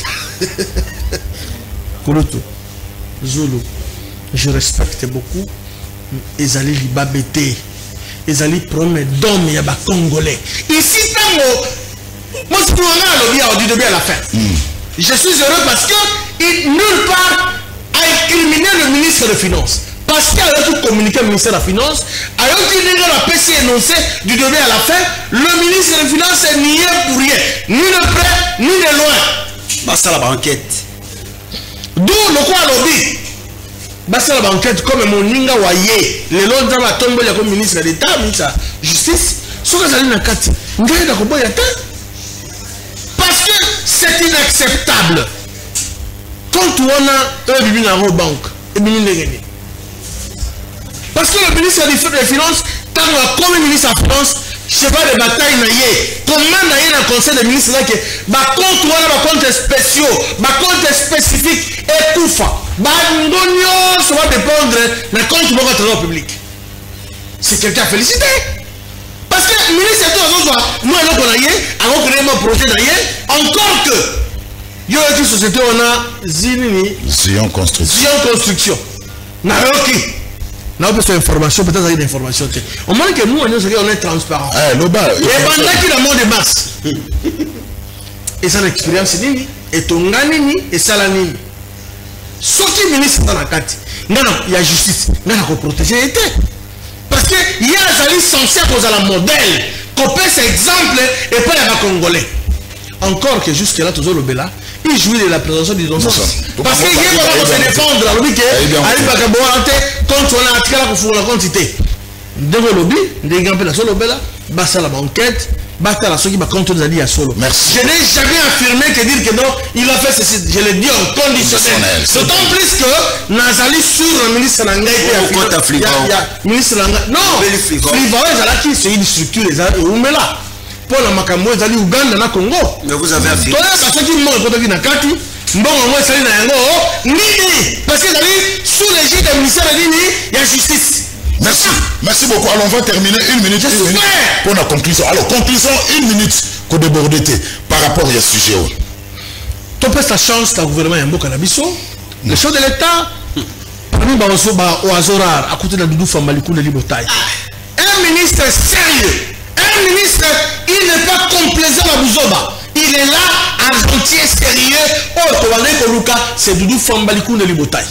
Kouloutou, Zulu, je respecte beaucoup. Ils allaient libabéter. Ils allaient promettre d'hommes et à Congolais. Ici, moi, je suis à la fin. Je suis heureux parce que nulle part a incriminé le ministre des Finances. Parce qu'il a tout communiqué au ministère de la Finance, a eu la PC énoncé du début à la fin, le ministre des Finances est nié pour rien, ni de près, ni de loin. Bah, ça la banquette. D'où le quoi lobby. Bah, ça la banquette comme mon ninga waye, les lois dans la tombe, il y a comme ministre d'État, ministre de Justice, ce que ça dit dans la carte, parce que c'est inacceptable. Quand on a un bébé dans la banque, et bien il est parce que le ministre des Finances, tant comme ministre des Finances, je sais pas de bataille naïe. Comment naïe dans le conseil des ministres là que compte ou compte spéciaux, compte spécifique et tout ça. Ndonyo ça va dépendre de compte de la public. C'est quelqu'un à féliciter. Parce que le ministre de tout nous allons naïe, allons créer un projet naïe, encore que il y a une société on a Zion Construction. Naroki. Là, on peut faire information, peut-être avoir des informations. Au moins que nous, on est transparent. Et pendant qu'il a mort de masse. Et ça, l'expérience, et ton ganini, et ça, la nini. Ce qui est ministre dans la carte, il y a justice, il y a protéger l'État. Parce qu'il y a un censé poser la modèle, qu'on peut cet exemple, et pas les Congolais. Encore que jusque-là, toujours le Bela, il jouit de la présentation du non-sens. Parce qu'il y a pas se défendre la lobby qui est quand on a attiré la quantité. Dans le lobby, des grands peu la solo Bela, basta la banquette, basta la soki, contre les alliés à solo. Je n'ai jamais affirmé que dire que non, il a fait ceci. Je l'ai dit en conditionnel. D'autant plus que Nazali sur le ministre Nangaï et la ministre Nangaï. Non, Frivaoué, c'est une structure, et là. Pour la Makambo, ils allaient au Ouganda, na Congo. Mais vous avez affirmé. Parce que tout le monde est dans Kati. Bon, moi, c'est parce qu'ils allaient sous l'égide du ministère de l'Ini, il y a justice. Merci. Merci beaucoup. Alors, on va terminer une minute pour la conclusion. Alors, conclusion, une minute qu'on déborde par rapport à ce sujet. Tu peux ta chance, le gouvernement est un beau cannabis. Le chef de l'État, parmi au Azorar, à côté de Doudou Famalikou de Libotaï. Un ministre sérieux. Un ministre, il n'est pas complaisant à Bouzoba. Il est là, argentier, sérieux. Oh, c'est Doudou Fambalikou de Libotaï.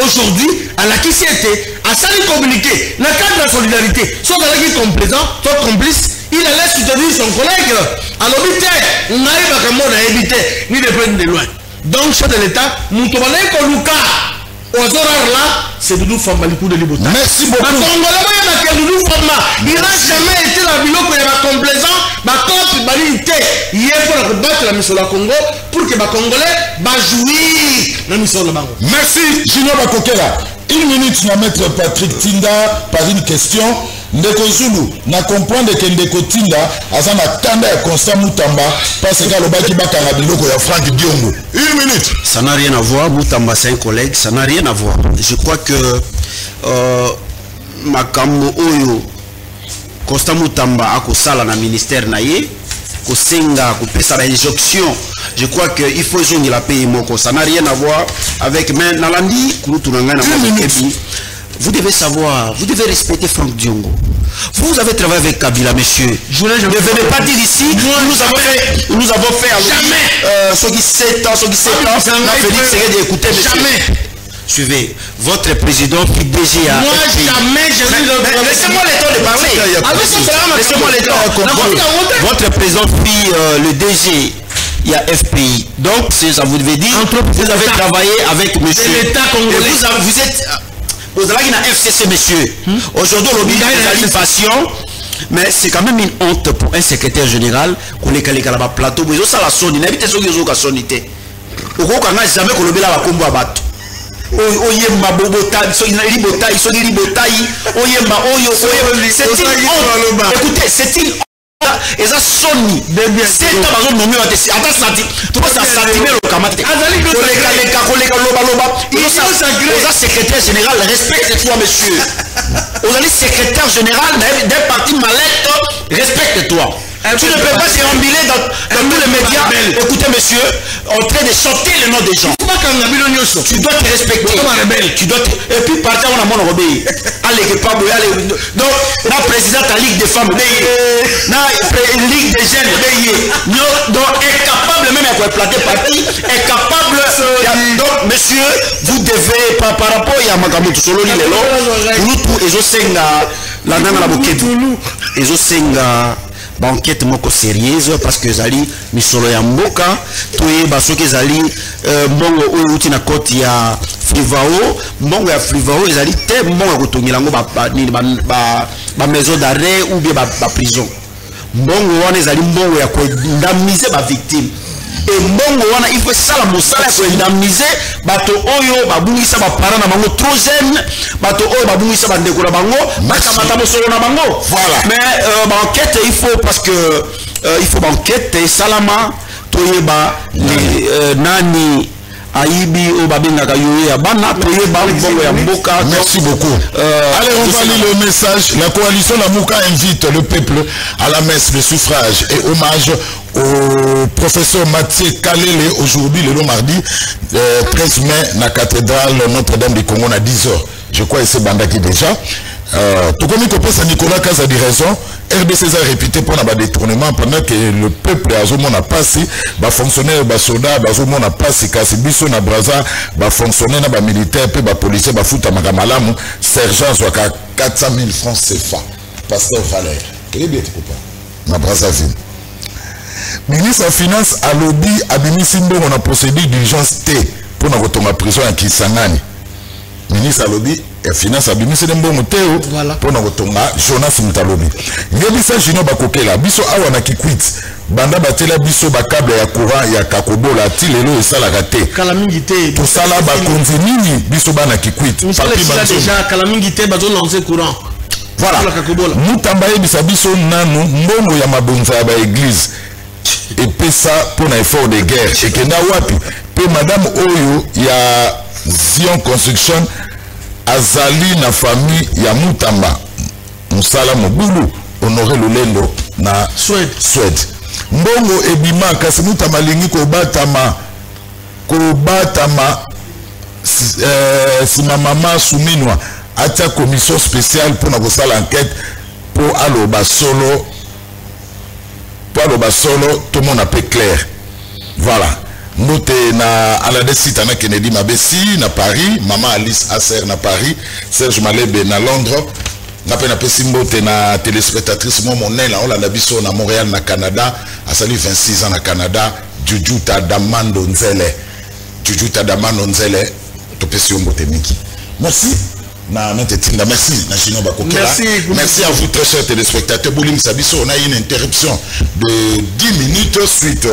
Aujourd'hui, à la qui c'était, à ça il communiqué, dans le cadre de la solidarité, soit dans la qui complaisant, soit complice, il allait soutenir son collègue. Alors, on n'arrive pas comme on a évité, ni de prendre de loin. Donc, chef de l'État, Moutobalé Koluka, au Zorar là, c'est Doudou Fambalikou de Libotaï. Merci beaucoup. Il n'a jamais été dans le bilot qu'il y avait complaisant bakopi balite ye pour combattre la misolo Congo pour que ba Congolais ba jouir na misolo bango. Merci Junior Bakokela. Une minute na maître Patrick Tinda par une question. Ndeko Zulu na comprendre que Ndeko Tinda azana tanda ya Constant Mutamba parce que lobaki bakanga biloko ya Frank Diongo. Une minute. Ça n'a rien à voir. Mutamba c'est un collègue. Ça n'a rien à voir. Je crois que makambo oyo Constant Mutamba akosala na ministère na ye kosenga kopesa la injonction. Je crois que il faut joindre la paix moko. Ça n'a rien à voir avec mais nalandi kulutunanga na makebi. Vous devez savoir, vous devez respecter Frank Diongo. Vous avez travaillé avec Kabila, monsieur. Ne venez pas dire ici, nous avons fait jamais. Ceux qui 7 ans, Félix Tshisekedi d'écouter, monsieur. Jamais. Suivez, votre président qui DGA. Moi, jamais, laissez-moi le temps de parler. Laissez-moi le temps. Votre président fit le DG. Il y a FPI. Donc, ça vous devez dire, vous avez travaillé avec monsieur. L'État congolais. Vous êtes. Vous avez une FCC, monsieur. Aujourd'hui, on a passion, mais c'est quand même une honte pour un secrétaire général qu'on est calé à la plateau. Vous avez la sonne, n'habitez pas sur la sonité. Au gros, quand on jamais qu'on le met là, combo à battre. Oyemba bobota, c'est une honte. Écoutez, c'est une honte. Et ça sonne. C'est un bazar nommé à des. Attends, ça dit. Tout ça sentiment le kamate. Aux secrétaire général, respecte-toi, monsieur. Aux secrétaire général d'un parti mallette, respecte-toi. Tu ne peux pas te rembiler dans tous les médias. Écoutez, monsieur, en train de chanter le nom des gens. Tu dois te respecter. Tu dois te... Et puis, partir on a mon obéi. Allez, pas allez. Donc, la présidente de la Ligue des femmes, la Ligue des jeunes, donc, est capable même à plater parti, est capable. Donc, monsieur, vous devez, par rapport à Magamutu Solo, ils ont senga, la nana la bouquette. Ils ont senga. Banquette moko sérieuse parce que zali misolo ya mboka toye basoki zali mbongo oyo uti na koti ya Flivao mbongo ya Flivao ezali te mbongo kotongela ngo ba maison d'arrêt ou bien ba prison mbongo wana ezali mbongo ya kondamniser ba victime et mbongo wana il faut ça la mosala ya kondamniser bato oyo babungisa ba parents na bango trop jeune bato oyo babungisa ba ndeko na bango bakamata mosolo na bango voilà mais banquette il faut parce que il faut banquette salama toyeba les nani Aïbi au Babinga Yoya Bana Bongo ya Mboka. Merci beaucoup. Allez, on va lire le message. La coalition Lamuka invite le peuple à la messe de suffrage et hommage au professeur Mathieu Kalele aujourd'hui, le mardi 13 mai, dans la cathédrale Notre-Dame du Congo à 10h. Je crois que c'est Bandaki déjà. Tout comme il Nicolas Kaza dit raison, RDC a répété pour un détournement pendant que le peuple a zomona passé, va fonctionner, va soldat, va zomona passé, kasi biso na braza, va fonctionner na ba militaire, puis va policier, va foutre makamalamu, sergent soit 400 000 francs CFA. Pasteur Valère. Et bien tu comprends. Na braza ville. Ministre des Finances a lobby Abimi Simbo on a procédé d'urgence T pour nous retourner en prison à Kisangani. Ministre Alobi et finance abimisi dembo moteo pour na kotonga Jonas Mutalobi. Yebisa Junior Bakokela biso awa na kikwit banda batela biso ba câble ya courant ya kakobola ti lelo esala raté. Kala mingi te. To sala ba konzi nini biso bana kikwit. Papi banzo déjà kala mingi te bazo lancer courant. Voilà. Mutamba yebisa biso nanu mbongo ya mabonza ya ba église. Et pesa pour un effort de guerre. Et que na wapi pe madame Oyo ya Zion Construction azali na famille ya Mutamba musala mobulu honoré Lolendo na Suède mbongo ebima kasi Mutamba lingi ko batama si mama Souminwa atia commission spéciale pour na kosala enquête pour aloba solo tout le monde a peu clair voilà. Nous à la décide à Kennedy Mabessi na Paris, maman Alice Asser na Paris, Serge Malebe na Londres, na peine à na téléspectatrice mon là on l'a biso na Montréal na Canada, a sali 26 ans na Canada, Juju Tadamando Nzele, to Pessi Mbote Miki. Merci. Merci. Merci à vous, très chers téléspectateurs. Boulim Sabiso, on a eu une interruption de 10 minutes suite.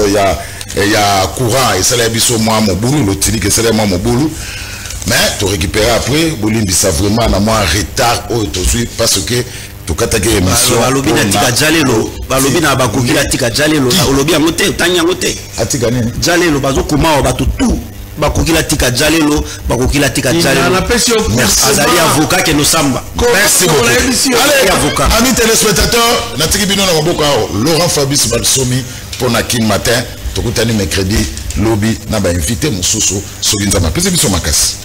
Il y a courant et c'est là moi mon boulot, l'autre dit que c'est là moi mon boulot. Mais tu récupères après, Boulim ça vraiment à moi retard parce que tu as une émission. Balobi na tika jalelo, balobi na bakoki la tika jalelo, olobi a monté, tanya monté. Atika nini? Jalelo bazo kuma ba tout. Bakoki la tika jalelo, bakoki la tika jalelo. Merci. Azali avocat que nous samba. Merci beaucoup. Allez, avocat. Amis téléspectateurs, natiki bino na maboko Laurent Fabrice Balsomi pour Nakin matin, tokutani mercredi lobby na ba invité mususu soginza mapesi biso makasi.